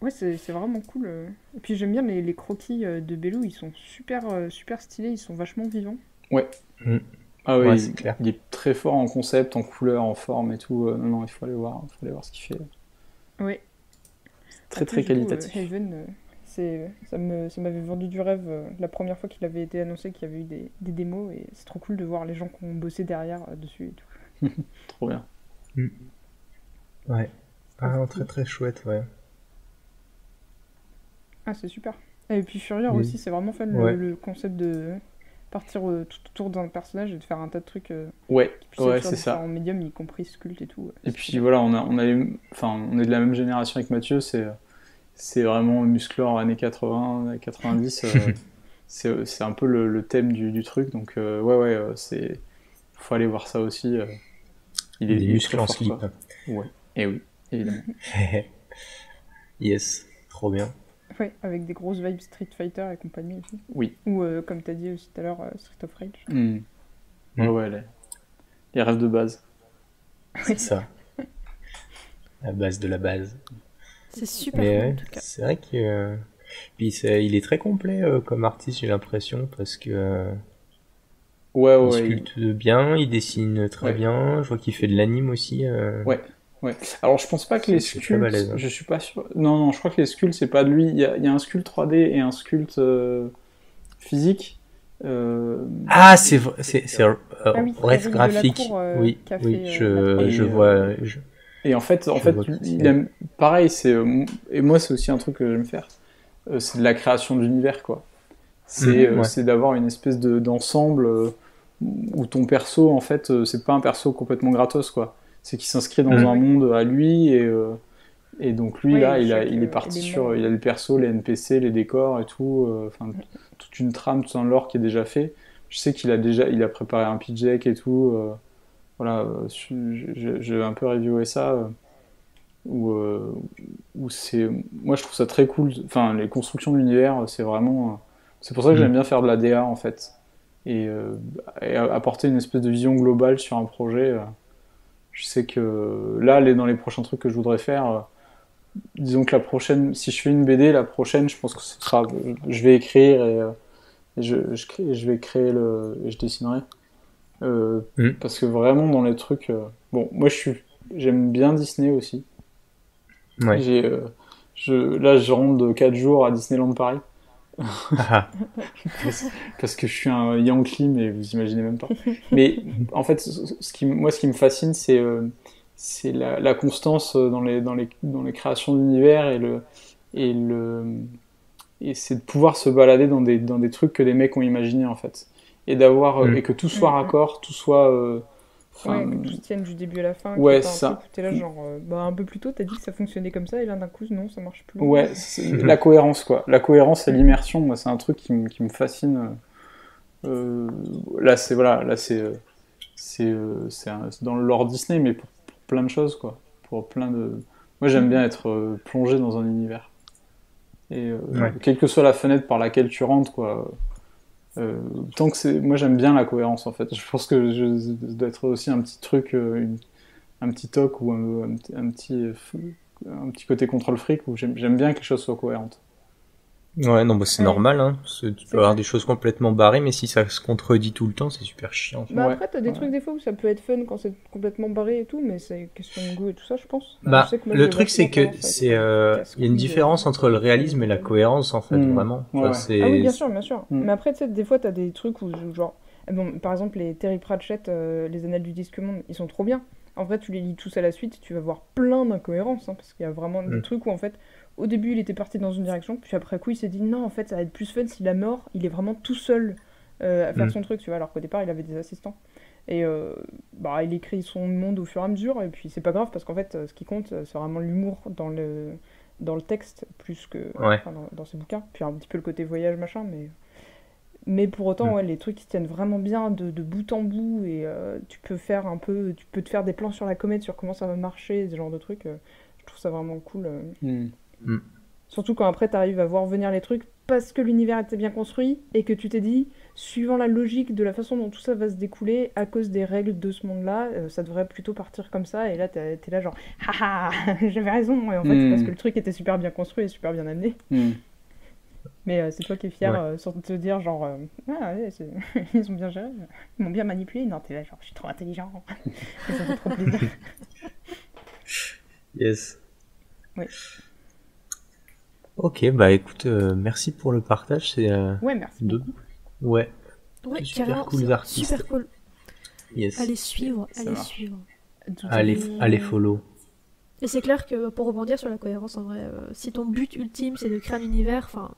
Ouais, c'est vraiment cool. Et puis j'aime bien les croquis de Belou, ils sont super stylés, ils sont vachement vivants. Ouais. Ah oui, c'est clair. Il est très fort en concept, en couleur, en forme et tout. Non, il faut aller voir ce qu'il fait. Oui. Très très qualitatif. Haven, ça m'avait vendu du rêve la première fois qu'il avait été annoncé qu'il y avait eu des démos, et c'est trop cool de voir les gens qui ont bossé derrière dessus et tout. Trop bien. Ouais. Ah, très très chouette, ouais. Ah, c'est super. Et puis Furior aussi, c'est vraiment fun le concept de partir tout autour d'un personnage et de faire un tas de trucs c'est ça. En médium, y compris sculpt et tout. Et puis voilà, on est de la même génération avec Mathieu, c'est vraiment musclore années 80, 90. C'est un peu le thème du truc, donc faut aller voir ça aussi. Il est muscles en slip. Ouais, et oui, évidemment. Yes, trop bien. Ouais, avec des grosses vibes Street Fighter et compagnie aussi. Oui. Ou comme t'as dit aussi tout à l'heure, Street of Rage. Ouais, les rêves de base. C'est ça. La base de la base. C'est super cool, en tout cas. C'est vrai que puis il est très complet comme artiste, j'ai l'impression, parce que il sculpte bien, il dessine très bien. Je vois qu'il fait de l'anime aussi. Ouais. Alors je pense pas que les sculptes, je suis pas sûr. Non, je crois que les sculptes c'est pas de lui. Il y a un sculpte 3D et un sculpte physique. Ah, c'est Ref graphique. Oui, je vois. Et en fait, pareil, et moi c'est aussi un truc que j'aime faire. C'est de la création d'univers, quoi. C'est d'avoir une espèce d'ensemble où ton perso, en fait, c'est pas un perso complètement gratos, quoi. C'est qu'il s'inscrit dans un monde à lui, et donc lui, là, il est parti sur... Il a les persos, les NPC, les décors et tout, toute une trame, tout un lore qui est déjà fait. Je sais qu'il a préparé un pitch deck et tout. Voilà, j'ai un peu reviewé ça. Où c'est... Moi, je trouve ça très cool. Enfin, les constructions d'univers, c'est vraiment... C'est pour ça que j'aime bien faire de la DA, en fait. Et apporter une espèce de vision globale sur un projet. Je sais que là, dans les prochains trucs que je voudrais faire, disons que la prochaine, si je fais une BD, la prochaine, je pense que ce sera... Je vais écrire et je vais créer et je dessinerai. Parce que vraiment, dans les trucs... Bon, moi, j'aime bien Disney aussi. Ouais. Là, je rentre de 4 jours à Disneyland Paris. Parce que je suis un Yankee, mais vous imaginez même pas. Mais en fait, ce qui me fascine, c'est la constance dans les créations d'univers et c'est de pouvoir se balader dans des trucs que les mecs ont imaginés, en fait. Et et que tout soit raccord, tout soit... que tout tienne du début à la fin. Ouais, c'est ça. T'es là, genre, un peu plus tôt, t'as dit que ça fonctionnait comme ça, et là, d'un coup, non, ça marche plus. Ouais, la cohérence, quoi. La cohérence et l'immersion, moi, c'est un truc qui me fascine. Là, c'est dans le lore Disney, mais pour plein de choses, quoi. Pour plein de... Moi, j'aime bien être plongé dans un univers. Et quelle que soit la fenêtre par laquelle tu rentres, quoi. Tant que moi j'aime bien la cohérence en fait. Je pense que ça doit être aussi un petit truc, un petit toc ou un petit côté contrôle fric où j'aime bien que les choses soient cohérentes. Ouais, non, bah c'est normal, hein. Tu peux avoir des choses complètement barrées, mais si ça se contredit tout le temps, c'est super chiant. Bah après, t'as des trucs des fois où ça peut être fun quand c'est complètement barré et tout, mais c'est question de goût et tout ça, je pense. Bah, le truc c'est que il y a une différence entre le réalisme et la cohérence en fait, vraiment. Ah oui, bien sûr, bien sûr. Mais après, tu sais, des fois, t'as des trucs où genre, bon, par exemple, les Terry Pratchett, les Annales du Disque Monde, ils sont trop bien. En vrai, tu les lis tous à la suite, tu vas voir plein d'incohérences, hein, parce qu'il y a vraiment des trucs où en fait, au début, il était parti dans une direction, puis après coup, il s'est dit non, en fait, ça va être plus fun si la mort, il est vraiment tout seul à faire son truc, tu vois, alors qu'au départ, il avait des assistants. Et il écrit son monde au fur et à mesure, et puis c'est pas grave, parce qu'en fait, ce qui compte, c'est vraiment l'humour dans le texte, plus que dans ses bouquins. Puis un petit peu le côté voyage, machin, mais pour autant, les trucs qui se tiennent vraiment bien de bout en bout, et tu peux te faire des plans sur la comète, sur comment ça va marcher, ce genre de trucs. Je trouve ça vraiment cool. Surtout quand après t'arrives à voir venir les trucs parce que l'univers était bien construit et que tu t'es dit, suivant la logique de la façon dont tout ça va se découler, à cause des règles de ce monde-là, ça devrait plutôt partir comme ça. Et là, t'es là genre, haha, j'avais raison. Et en fait, c'est parce que le truc était super bien construit et super bien amené. Mais c'est toi qui es fier sans te dire genre, ils ont bien géré, ils m'ont bien manipulé. Non, t'es là genre, je suis trop intelligent. Et ça fait trop plaisir. Yes. Oui. Ok, bah écoute, merci pour le partage. C'est merci beaucoup. Ouais, super cool artistes. Super cool. Yes. Allez suivre. Allez follow. Et c'est clair que pour rebondir sur la cohérence, en vrai, si ton but ultime c'est de créer un univers, enfin,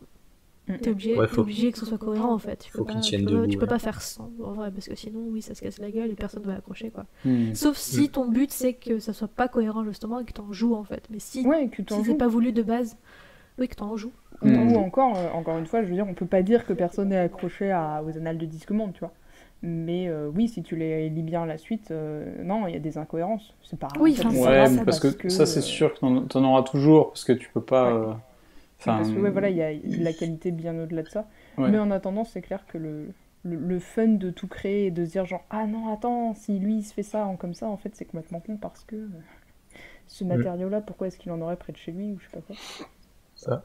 t'es obligé que ce soit cohérent en fait. Tu peux pas faire sans, en vrai, parce que sinon, oui, ça se casse la gueule et personne va accrocher quoi. Sauf si ton but c'est que ça soit pas cohérent justement et que t'en joues en fait. Mais si c'est pas voulu de base, oui, que t'en joues. Ou encore une fois, je veux dire, on peut pas dire que personne n'est accroché aux Annales du Disque Monde, tu vois. Mais oui, si tu les lis bien à la suite, non, il y a des incohérences. C'est pas grave. Oui, mais parce que ça, c'est sûr que t'en auras toujours, parce que tu peux pas... Parce que voilà, il y a la qualité bien au-delà de ça. Mais en attendant, c'est clair que le fun de tout créer et de se dire genre, ah non, attends, si lui il se fait ça comme ça, en fait, c'est complètement con parce que ce matériau-là, pourquoi est-ce qu'il en aurait près de chez lui ou je sais pas quoi. Ça.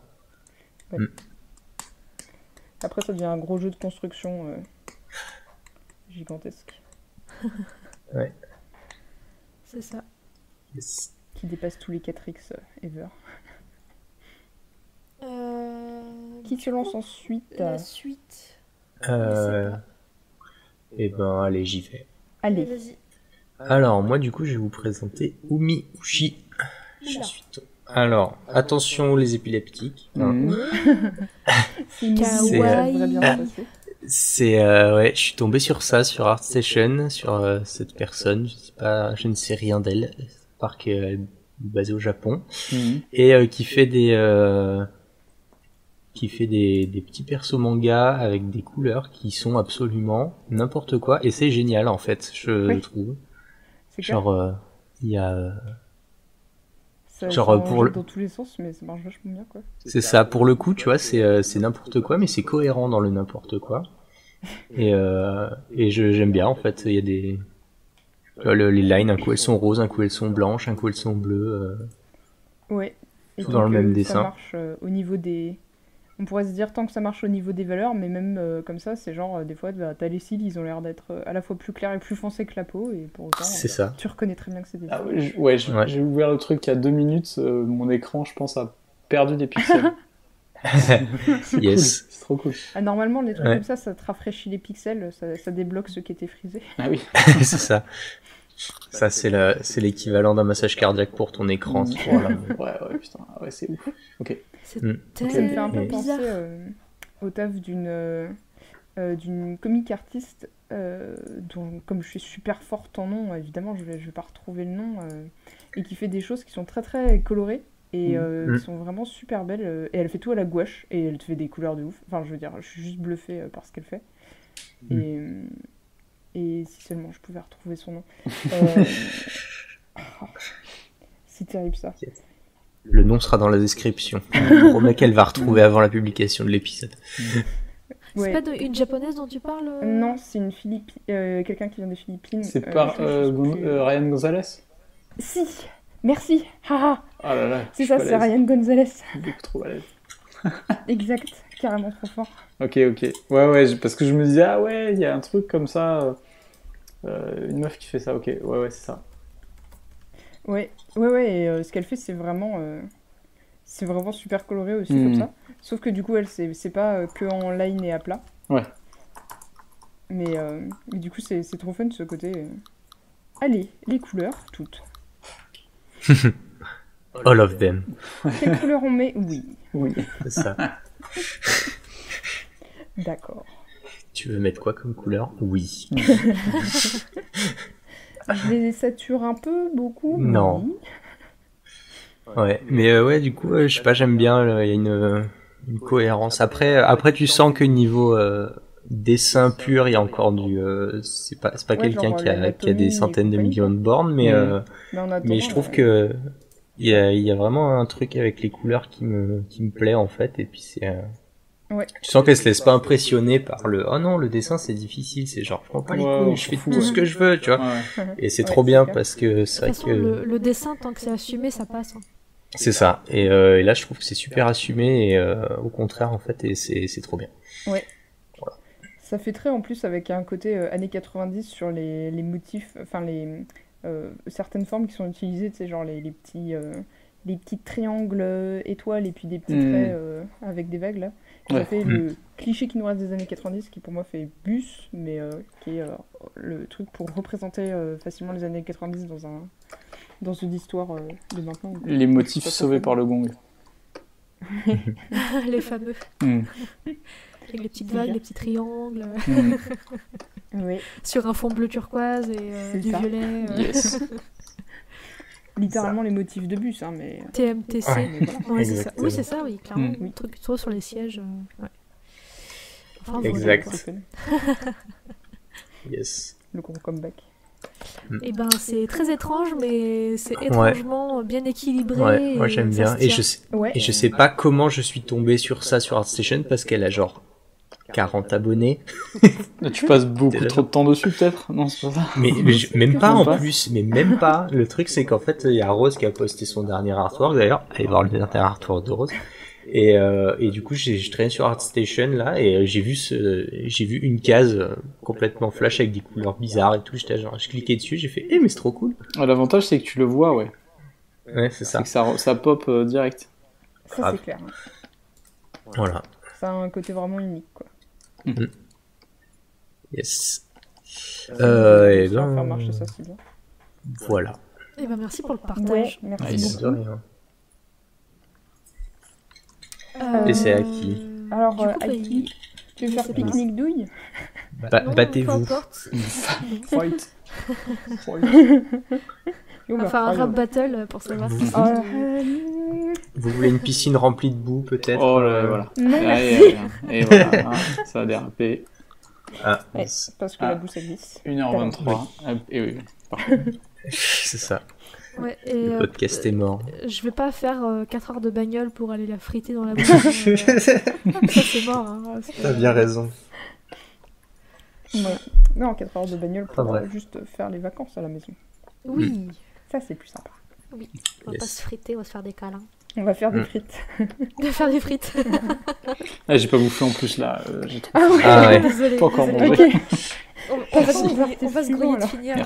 Ouais. Après, ça devient un gros jeu de construction gigantesque. Ouais. C'est ça. Yes. Qui dépasse tous les 4X ever. Qui se lance ensuite La suite. Eh ben, allez, j'y vais. Allez. Vas-y. Alors, moi, du coup, je vais vous présenter Umi Ushi. Je suis Alors, attention les épileptiques. Je suis tombé sur ça sur ArtStation, sur cette personne. Je ne sais rien d'elle, à part qu'elle est basée au Japon et qui fait des petits persos manga avec des couleurs qui sont absolument n'importe quoi et c'est génial en fait, je trouve. Genre il y a genre pour dans tous les sens, mais ça marche vachement bien quoi. C'est ça, pour le coup, tu vois, c'est n'importe quoi, mais c'est cohérent dans le n'importe quoi. Et j'aime bien en fait. Il y a des les lines, un coup elles sont roses, un coup elles sont blanches, un coup elles sont bleues. Ouais. Et tout dans le même dessin. Ça marche au niveau des. On pourrait se dire tant que ça marche au niveau des valeurs, mais même comme ça, c'est genre des fois t'as les cils, ils ont l'air d'être à la fois plus clairs et plus foncés que la peau, et pour autant ça. Tu reconnais très bien que c'est des. J'ai ouvert le truc il y a 2 minutes, mon écran, je pense, a perdu des pixels. Yes. C'est trop cool. Normalement, les trucs comme ça te rafraîchit les pixels, ça débloque ceux qui étaient frisés. Ah oui. C'est ça. Ça, c'est l'équivalent d'un massage cardiaque pour ton écran. Voilà. Ouais, putain, ouais, c'est ouf. Ok. Ça me fait un peu penser au taf d'une comic artiste dont, comme je suis super forte en nom, évidemment, je vais pas retrouver le nom, et qui fait des choses qui sont très très colorées et qui sont vraiment super belles. Et elle fait tout à la gouache et elle te fait des couleurs de ouf. Enfin, je veux dire, je suis juste bluffée par ce qu'elle fait. Et si seulement je pouvais retrouver son nom. C'est terrible ça. Le nom sera dans la description. Je promets qu'elle va retrouver avant la publication de l'épisode. C'est pas une japonaise dont tu parles Non, c'est une quelqu'un qui vient des Philippines. C'est pas Ryan Gonzalez? Si, merci. Haha. Ah là là. C'est ça, c'est Ryan Gonzalez. Beaucoup trop à l'aise. Exact, carrément trop fort. Ok. Ouais, parce que je me disais, ah ouais, il y a un truc comme ça. Une meuf qui fait ça, ok. Ouais, c'est ça. Ouais, et ce qu'elle fait, c'est vraiment super coloré aussi, comme ça. Sauf que du coup, elle, c'est pas que en line et à plat. Ouais. Mais du coup, c'est trop fun, ce côté. Allez, les couleurs, toutes. All of them. Quelle couleur on met? Oui. C'est ça. D'accord. Tu veux mettre quoi comme couleur? Oui. Je les sature un peu, beaucoup. Non. Oui. Ouais, mais ouais, du coup, je sais pas, j'aime bien, il y a une cohérence. Après, tu sens que niveau dessin pur, il y a encore c'est pas quelqu'un qui a des centaines de millions de bornes, mais je trouve que il y a vraiment un truc avec les couleurs qui me plaît en fait, et puis c'est. Ouais. Tu sens qu'elle se laisse pas impressionner par oh non, le dessin c'est difficile, c'est genre je prends pas les couilles, je fais tout ce que je veux, tu vois. Ouais. Et c'est trop bien parce que c'est vrai que le dessin, tant que c'est assumé, ça passe. Hein. C'est ça. Et là je trouve que c'est super assumé et au contraire en fait, et c'est trop bien. Ouais. Voilà. Ça fait très en plus avec un côté années 90 sur les motifs, enfin certaines formes qui sont utilisées, tu sais, genre les petits triangles étoiles et puis des petits traits avec des vagues là. Ça fait le cliché qui nous reste des années 90, qui pour moi fait bus, mais qui est le truc pour représenter facilement les années 90 dans une histoire de maintenant. Les motifs sauvés par le gong. Les fameux. Avec les petites vagues, les petits triangles. Oui. Sur un fond bleu turquoise et du violet. Yes. Littéralement les motifs de bus, hein, mais... TMTC. Voilà. C'est ça. Oui, c'est ça, oui, clairement. Oui. Truc trop sur les sièges. Ouais. Enfin, exact. Yes. Le gros comeback. Et ben, c'est très étrange, mais c'est étrangement bien équilibré. Ouais, moi j'aime bien. Et je sais pas comment je suis tombé sur ça sur ArtStation, parce qu'elle a genre 40 abonnés. Tu passes beaucoup trop de temps dessus, peut-être? Non, c'est pas ça. Mais même pas en plus, mais même pas. Le truc, c'est qu'en fait, il y a Rose qui a posté son dernier artwork, d'ailleurs. Allez voir le dernier artwork de Rose. Et du coup, je traînais sur ArtStation, là, et j'ai vu une case complètement flash avec des couleurs bizarres et tout. Je cliquais dessus, j'ai fait, mais c'est trop cool. L'avantage, c'est que tu le vois, ouais. Ouais, c'est ça. C'est que ça pop direct. Ça, c'est clair. Voilà. Ça a un côté vraiment unique, quoi. Yes. Et faire marcher ça, c'est bien. Voilà. Et ben merci pour le partage. Ouais, merci beaucoup. Et c'est à qui? Alors, à qui? Tu veux faire pique-nique douille? Battez-vous. Fight. On va faire un rap battle pour savoir si Vous voulez une piscine remplie de boue, peut-être? Oh là, voilà. Et voilà, ça a dérapé. Parce que la boue, ça glisse. 1h23. Et oui, parfait. C'est ça. Ouais, et le podcast est mort. Je vais pas faire 4 heures de bagnole pour aller la friter dans la boue. Ça, c'est mort. Hein, T'as bien raison. Ouais. Non, 4 heures de bagnole pour juste faire les vacances à la maison. Oui. Ça, c'est plus sympa. Oui. On va pas se friter, on va se faire des câlins. On va faire des frites. On va faire des frites. J'ai pas bouffé en plus là. J'ai trop ouais. Désolé. Pas encore mangé. Okay. On va se griller de finir.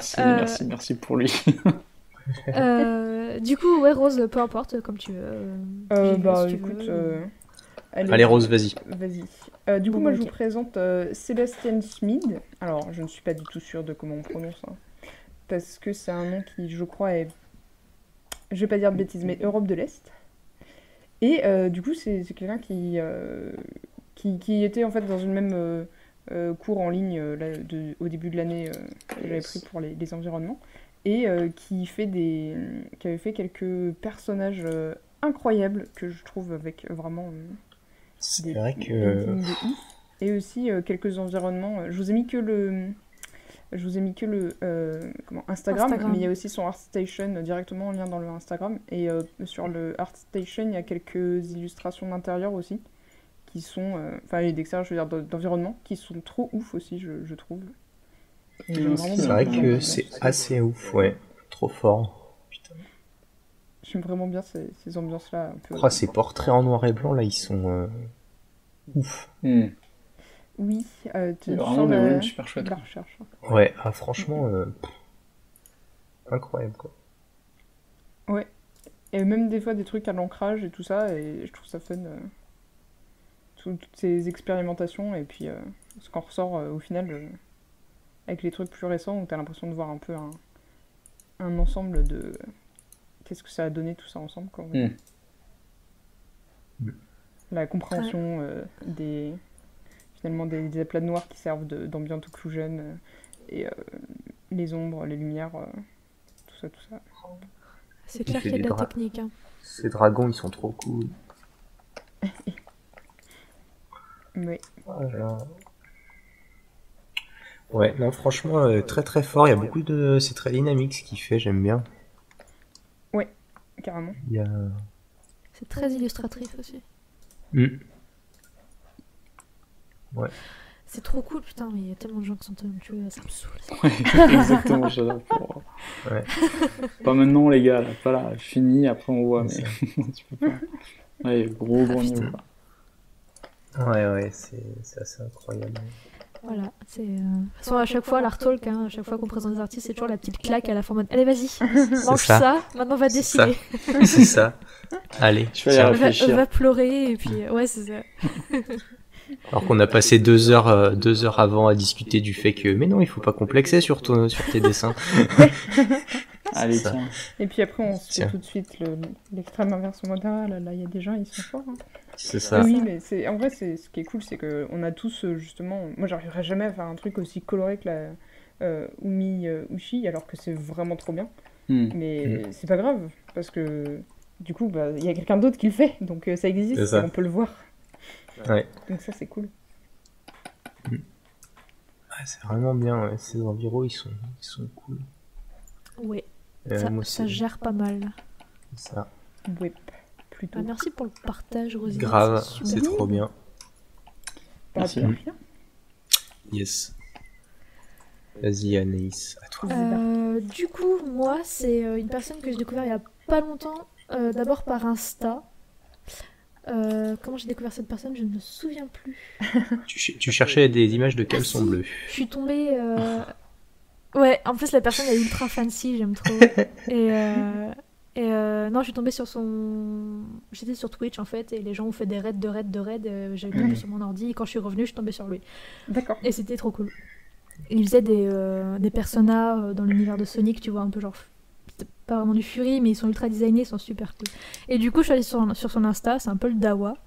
Merci pour lui. Du coup, ouais, Rose, peu importe, comme tu veux. Bah écoute, allez Rose, vas-y. Vas-y. Du coup, moi je vous présente Sébastien Schmid. Alors, je ne suis pas du tout sûre de comment on prononce, hein, parce que c'est un nom qui, je crois, est, je vais pas dire de bêtises, mais Europe de l'Est. Et du coup, c'est quelqu'un qui était en fait dans une même cours en ligne au début de l'année que j'avais pris pour les environnements. Et qui avait fait quelques personnages incroyables que je trouve avec vraiment c'est vrai que et aussi quelques environnements. Je vous ai mis que Je vous ai mis que le Instagram, mais il y a aussi son ArtStation directement en lien dans le Instagram. Et sur le ArtStation, il y a quelques illustrations d'intérieur aussi, qui sont, d'extérieur, je veux dire, d'environnement, qui sont trop ouf aussi, je trouve. C'est vrai que c'est assez ouf, ouais. Trop fort. Putain. J'aime vraiment bien ces ambiances-là. Ces portraits en noir et blanc, là, ils sont ouf. Oui, tu vraiment des volumes super chouettes. La recherche. Ouais, franchement, incroyable, quoi. Ouais. Et même des fois des trucs à l'ancrage et tout ça, et je trouve ça fun. Toutes ces expérimentations, et puis ce qu'on ressort au final, avec les trucs plus récents, où t'as l'impression de voir un peu un ensemble de... Qu'est-ce que ça a donné tout ça ensemble, quoi. La compréhension des aplats noirs qui servent d'ambient occlusion, et les ombres, les lumières, tout ça. C'est clair qu'il y a de la technique. Hein. Ces dragons, ils sont trop cool. Oui. Voilà. Ouais, non, franchement, très très fort. Il y a beaucoup de... C'est très dynamique ce qu'il fait, j'aime bien. Ouais, carrément. C'est très illustratrice aussi. Ouais. C'est trop cool, putain, mais il y a tellement de gens qui sont talentueux, ça me saoule. Ouais, exactement, j'adore. Ouais. Pas maintenant, les gars, là, pas là, fini, après on voit, mais tu peux pas. Ouais, gros niveau. Ouais, c'est assez incroyable. Voilà, c'est... De toute façon, à chaque fois, l'Art Talk, à chaque fois qu'on présente des artistes, c'est toujours la petite claque à la fin mode. Allez, vas-y, mange ça, maintenant on va dessiner. C'est ça. Allez, je vais y réfléchir. Va pleurer, et puis, ouais, c'est ça. Alors qu'on a passé 2 heures avant à discuter du fait que, mais non, il faut pas complexer sur tes dessins. Allez, tiens. Et puis après, on se fait tout de suite l'extrême inverse en mode, ah là là, il y a des gens, ils sont forts. Hein. C'est ça. Oui, mais en vrai, ce qui est cool, c'est qu'on a tous, justement, moi j'arriverais jamais à faire un truc aussi coloré que la Umi Ushi, alors que c'est vraiment trop bien. Mais c'est pas grave, parce que du coup, il y a quelqu'un d'autre qui le fait, donc ça existe, et on peut le voir. Ouais. Donc ça, c'est cool. Ouais, c'est vraiment bien, ouais. Ces environs, ils sont cool. Ouais, ça gère pas mal. C'est ça. Ouais, plutôt. Merci pour le partage, Rosine. Grave, c'est trop bien. Merci. Yes. Vas-y, Anaïs, à toi. Du coup, moi, c'est une personne que j'ai découvert il y a pas longtemps, d'abord par Insta. Comment j'ai découvert cette personne, je ne me souviens plus. Tu cherchais des images de caleçon bleu. Je suis tombée... Ouais, en plus la personne est ultra fancy, j'aime trop. Non, je suis tombée sur son... J'étais sur Twitch en fait, et les gens ont fait des raids. J'avais tombé sur mon ordi, et quand je suis revenue, je suis tombée sur lui. D'accord. Et c'était trop cool. Il faisait des personas dans l'univers de Sonic, tu vois, un peu genre... pas vraiment du Fury, mais ils sont ultra designés, ils sont super cool. Et du coup, je suis allée sur son Insta, c'est un peu le Dawa.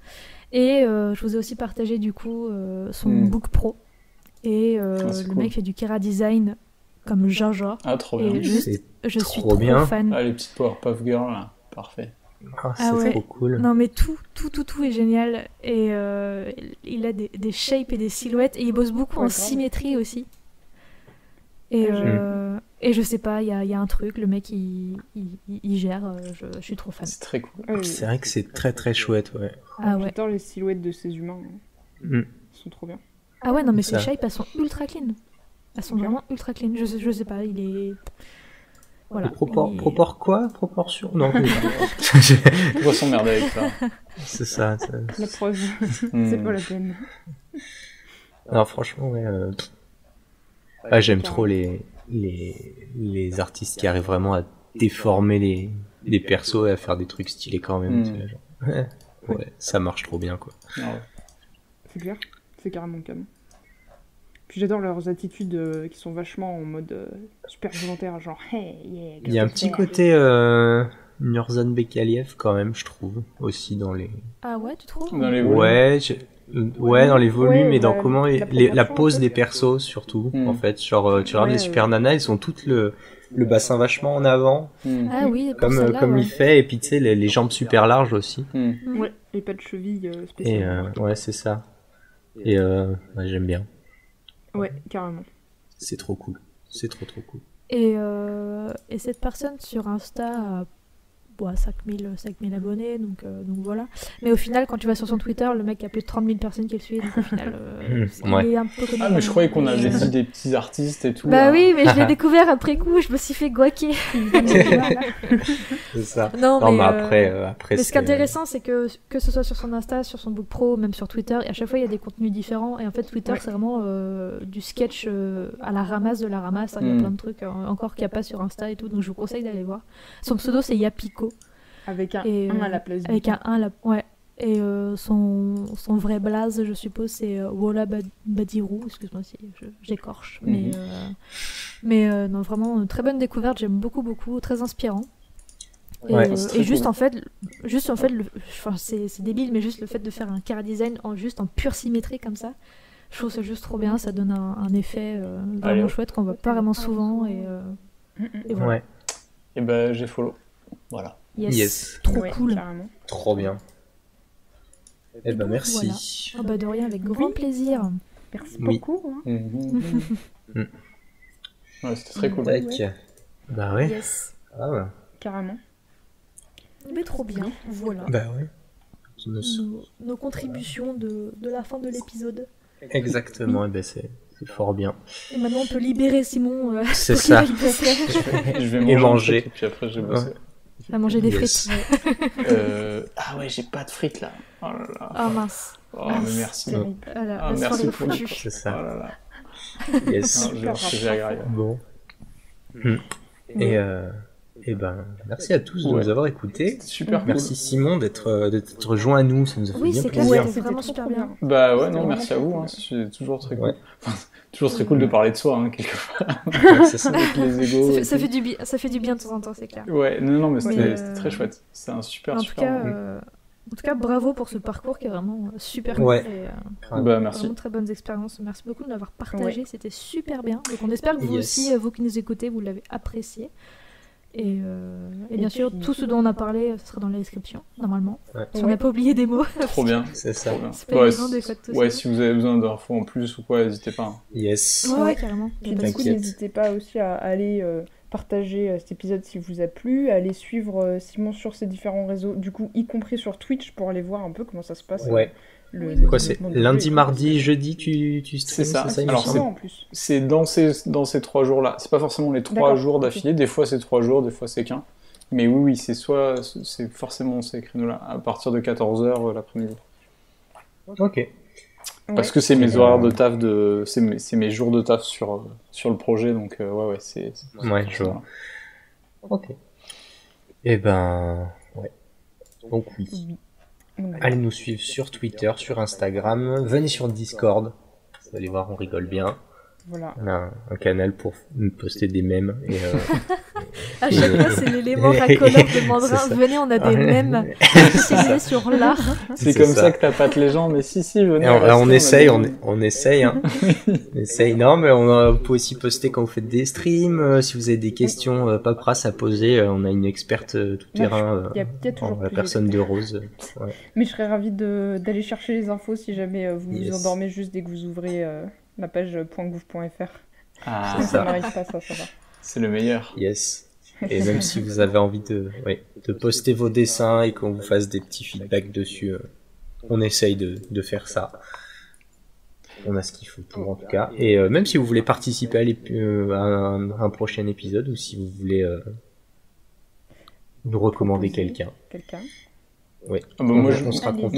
Et je vous ai aussi partagé du coup son Book Pro. Et le mec fait du Kera Design comme Jaja. Ah, trop bien. Et je suis trop fan. Ah, les petites Powerpuff Girls, là. Parfait. C'est trop cool. Non, mais tout est génial. Et il a des shapes et des silhouettes. Et il bosse beaucoup en symétrie aussi. Et je sais pas, il y a un truc, le mec il gère, je suis trop fan. C'est très cool. C'est vrai que c'est très très chouette, ouais. Ah ouais. J'adore les silhouettes de ces humains. Ils sont trop bien. Ah ouais, non mais ces shapes, elles sont ultra clean. Elles sont vraiment ultra clean. Je sais pas, il est... Voilà. Proportion non. On va s'emmerder avec ça. C'est ça. La preuve, c'est pas la peine. Non, franchement, ouais. J'aime trop les artistes qui arrivent vraiment à déformer les persos et à faire des trucs stylés quand même. Ouais, ça marche trop bien, quoi. C'est clair, c'est carrément calme. Puis j'adore leurs attitudes qui sont vachement en mode super volontaire, genre hey, yeah. Il y a un petit côté Nurzan Bekaliev quand même, je trouve, aussi dans les... Ah ouais, tu trouves? Dans les volumes. Ouais, dans les volumes et dans comment la pose des persos surtout, en fait. Genre, tu regardes les Super Nana, ils ont toutes le bassin vachement en avant. Ah oui, comme il fait, et puis tu sais, les jambes super larges aussi. Ouais, et pas de cheville spéciales. Et ouais, c'est ça. Et j'aime bien. Ouais, carrément. C'est trop cool. C'est trop cool. Et cette personne sur Insta a 5000 abonnés, donc voilà. Mais au final, quand tu vas sur son Twitter, le mec a plus de 30 000 personnes qui le suivent, donc au final, il est un peu connu. Ah, mais je croyais qu'on avait dit des petits artistes et tout. Bah oui, mais je l'ai découvert après coup, je me suis fait guaquer. C'est ça. Non, mais après mais ce qui est intéressant, c'est que ce soit sur son Insta, sur son book pro, même sur Twitter, et à chaque fois, il y a des contenus différents. Et en fait, Twitter, c'est vraiment du sketch à la ramasse de la ramasse. Il y a plein de trucs encore qu'il n'y a pas sur Insta et tout, donc je vous conseille d'aller voir. Son pseudo, c'est Yapiko. Avec un 1 à la place du Avec un 1 ouais. Et son vrai blaze, je suppose, c'est Wola Badirou. Excuse-moi si j'écorche. Mais non, vraiment, très bonne découverte. J'aime beaucoup, très inspirant. Et juste, cool. en fait, c'est débile, mais juste le fait de faire un car design en pure symétrie comme ça, je trouve ça juste trop bien. Ça donne un effet vraiment chouette qu'on voit pas vraiment souvent. Et voilà. Ouais. Et ben, j'ai follow. Voilà. Yes. Trop cool. Carrément. Trop bien. Eh ben, merci. Voilà. Oh bah de rien, avec grand plaisir. Merci beaucoup. Hein. Ouais, c'était très cool. Bah ouais. Yes. Ah ouais. Carrément. Mais trop bien, voilà. Bah ouais. Nos contributions de la fin de l'épisode. Exactement, et ben c'est fort bien. Et maintenant on peut libérer Simon. C'est ça. Je vais manger. Et puis après je vais bosser. À manger des frites. Ah ouais, j'ai pas de frites là. Oh là là. Ah mince. Oh mais merci. Voilà, merci pour c'est ça. Oh là là. Yes. C'est agréable. Bon. Et ben, merci à tous de nous avoir écoutés. Super cool. Merci Simon d'être rejoint à nous, ça nous a fait bien plaisir. Oui, c'était vraiment super bien. Bah ouais, non, merci à vous, hein. C'est toujours très cool. Toujours très cool de parler de soi, hein, quelquefois. C'est ça. Avec les égos. Ça fait du bien de temps en temps, c'est clair. Ouais, non, mais c'était très chouette. C'est un super, en tout cas, bravo pour ce parcours qui est vraiment super cool. Bah, merci. Vraiment très bonnes expériences. Merci beaucoup de l'avoir partagé, c'était super bien. Donc on espère que vous aussi, vous qui nous écoutez, vous l'avez apprécié. Et bien sûr, tout ce dont on a parlé, ce sera dans la description, normalement. Si on n'a pas oublié des mots. Trop bien, c'est ça. C'est pas évident des fois de tout ça. Ouais, si vous avez besoin d'infos en plus ou quoi, n'hésitez pas. Hein. Yes. Ouais, carrément. Et du coup, n'hésitez pas aussi à aller partager cet épisode si vous a plu, à aller suivre Simon sur ses différents réseaux, du coup, y compris sur Twitch, pour aller voir un peu comment ça se passe. Ouais. Quoi, c'est lundi, mardi, jeudi, tu streams, c'est ça. Alors c'est dans ces 3 jours-là. C'est pas forcément les 3 jours d'affilée. Des fois c'est 3 jours, des fois c'est qu'un. Mais oui, c'est forcément ces créneaux-là à partir de 14h l'après-midi. Ok. Parce que c'est mes horaires de taf c'est mes jours de taf sur le projet, donc c'est. Ouais, je vois. Ok. Et ben, ouais. Donc oui. Allez nous suivre sur Twitter, sur Instagram, venez sur Discord, vous allez voir, on rigole bien. Voilà. On a un canal pour nous poster des mèmes. À chaque fois, c'est l'élément racoleur de Mandrin. Venez, on a des mèmes spécialisés sur l'art. C'est comme ça que t'appâtes les gens, mais si, venez. On essaye, on essaye. Hein. On essaye. Non, mais on peut aussi poster quand vous faites des streams. Si vous avez des questions paperasse à poser, on a une experte tout terrain, la personne de Rose. Ouais. Mais je serais ravie d'aller chercher les infos si jamais vous vous endormez juste dès que vous ouvrez la page .gouv.fr. Ah, ça n'arrive pas, ça va. C'est le meilleur. Yes. Et même si vous avez envie de poster vos dessins et qu'on vous fasse des petits feedbacks dessus, on essaye de faire ça. On a ce qu'il faut pour, en tout cas. Et même si vous voulez participer à un prochain épisode, ou si vous voulez nous recommander quelqu'un. Oui. Ah bah moi,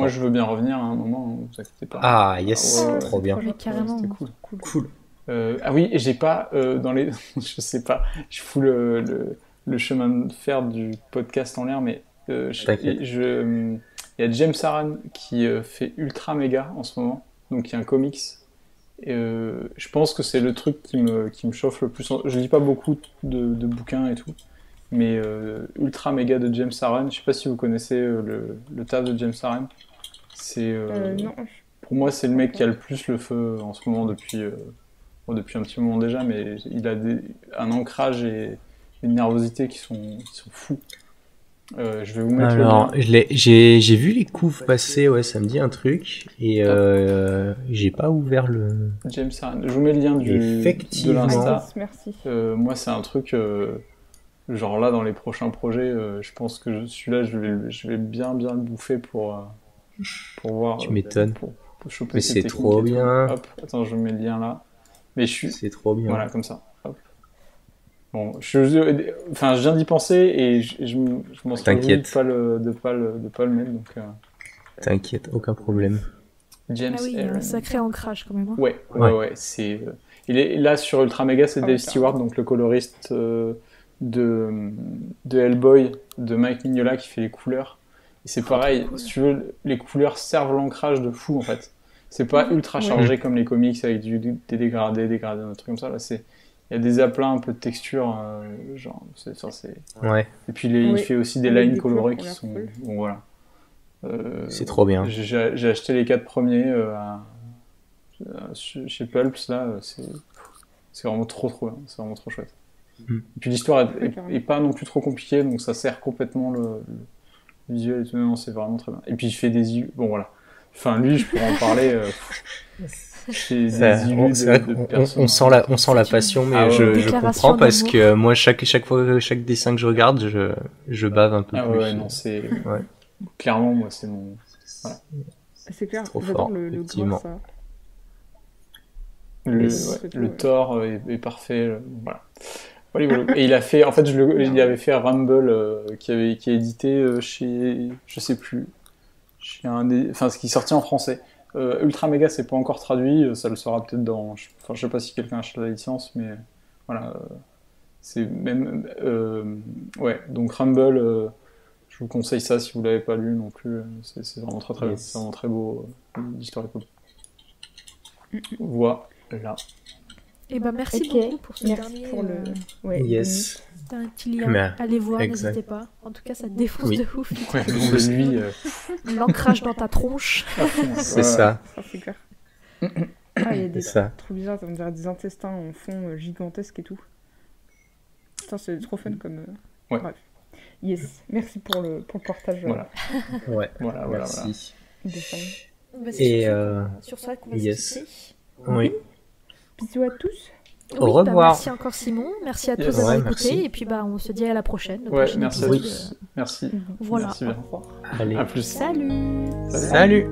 je veux bien revenir à un moment, ne vous inquiétez pas. Ah, yes, trop bien. Carrément. C'était Cool. Ah oui, j'ai pas dans les. Je sais pas, je fous le chemin de fer du podcast en l'air, mais il y a James Aran qui fait Ultra Mega en ce moment, donc il y a un comics. Je pense que c'est le truc qui me chauffe le plus. Je lis pas beaucoup de bouquins et tout. Mais Ultra Mega de James Aran, je sais pas si vous connaissez le taf de James Aran. C'est non. Pour moi, c'est le mec qui a le plus le feu en ce moment depuis un petit moment déjà, mais il a un ancrage et une nervosité qui sont fous. Je vais vous mettre Alors, le lien. j'ai vu les couves passer, ouais, ça me dit un truc, et j'ai pas ouvert le... James Harren. Je vous mets le lien de l'Insta. Merci. Moi, c'est un truc, genre là, dans les prochains projets, je pense que celui-là, je vais bien le bouffer pour voir. Tu m'étonnes. Pour choper mais c'est trop bien. Hop, attends, je mets le lien là. Mais c'est trop bien. Voilà, comme ça. Hop. Bon, je viens d'y penser et je m'en suis rendu de pas le mettre. Donc, T'inquiète, aucun problème. James il y a un sacré ancrage quand même. Hein. Ouais. C'est, il est là sur Ultra Mega, c'est Dave Stewart, donc le coloriste de Hellboy, de Mike Mignola qui fait les couleurs. Et c'est pareil, cool. Si tu veux, les couleurs servent l'ancrage de fou en fait. C'est pas ultra chargé comme les comics avec des dégradés, un truc comme ça. Là, il y a des aplats, un peu de texture, genre, c'est. Ouais. Et puis il fait aussi des lines colorées qui sont. Bon, voilà. C'est trop bien. J'ai acheté les 4 premiers chez Pulps, là, c'est vraiment trop bien, c'est vraiment trop chouette. Et puis l'histoire est pas non plus trop compliquée, donc ça sert complètement le visuel et tout. Non, c'est vraiment très bien. Et puis il fait des illusions. Bon, voilà. Enfin, lui, je pourrais en parler. On sent la passion, mais je comprends parce que moi, chaque dessin que je regarde, je bave un peu plus. Ouais, non, c'est. Ouais. Clairement, moi, c'est mon. Voilà. C'est clair, trop fort, effectivement. Le Thor est parfait. Voilà. Et il a fait, en fait, il avait fait Rumble qui est édité chez, je sais plus, ce qui est sorti en français. Ultra Mega, c'est pas encore traduit, ça le sera peut-être dans. Je sais pas si quelqu'un achète la licence, mais voilà. C'est même. Donc Rumble. Je vous conseille ça si vous l'avez pas lu non plus. C'est vraiment très bien. C'est vraiment très beau. L'histoire est cool. Voilà. Et merci beaucoup pour ce dernier. Pour le... yes. C'était un petit lien. Allez voir, n'hésitez pas. En tout cas, ça défonce de ouf. L'ancrage dans ta tronche. C'est ça. C'est clair. Il y a des trucs bizarres, on dirait des intestins en fond gigantesques et tout. Putain, c'est trop fun comme. Bref. Yes, merci pour le partage. Voilà. Merci. Et sur ça qu'on va se quitter. Oui. Bisous à tous. Au revoir. Merci encore Simon, merci à tous d'avoir écouté et puis on se dit à la prochaine. Merci à tous. Merci. Voilà. Merci bien. Allez. À plus. Salut. Salut.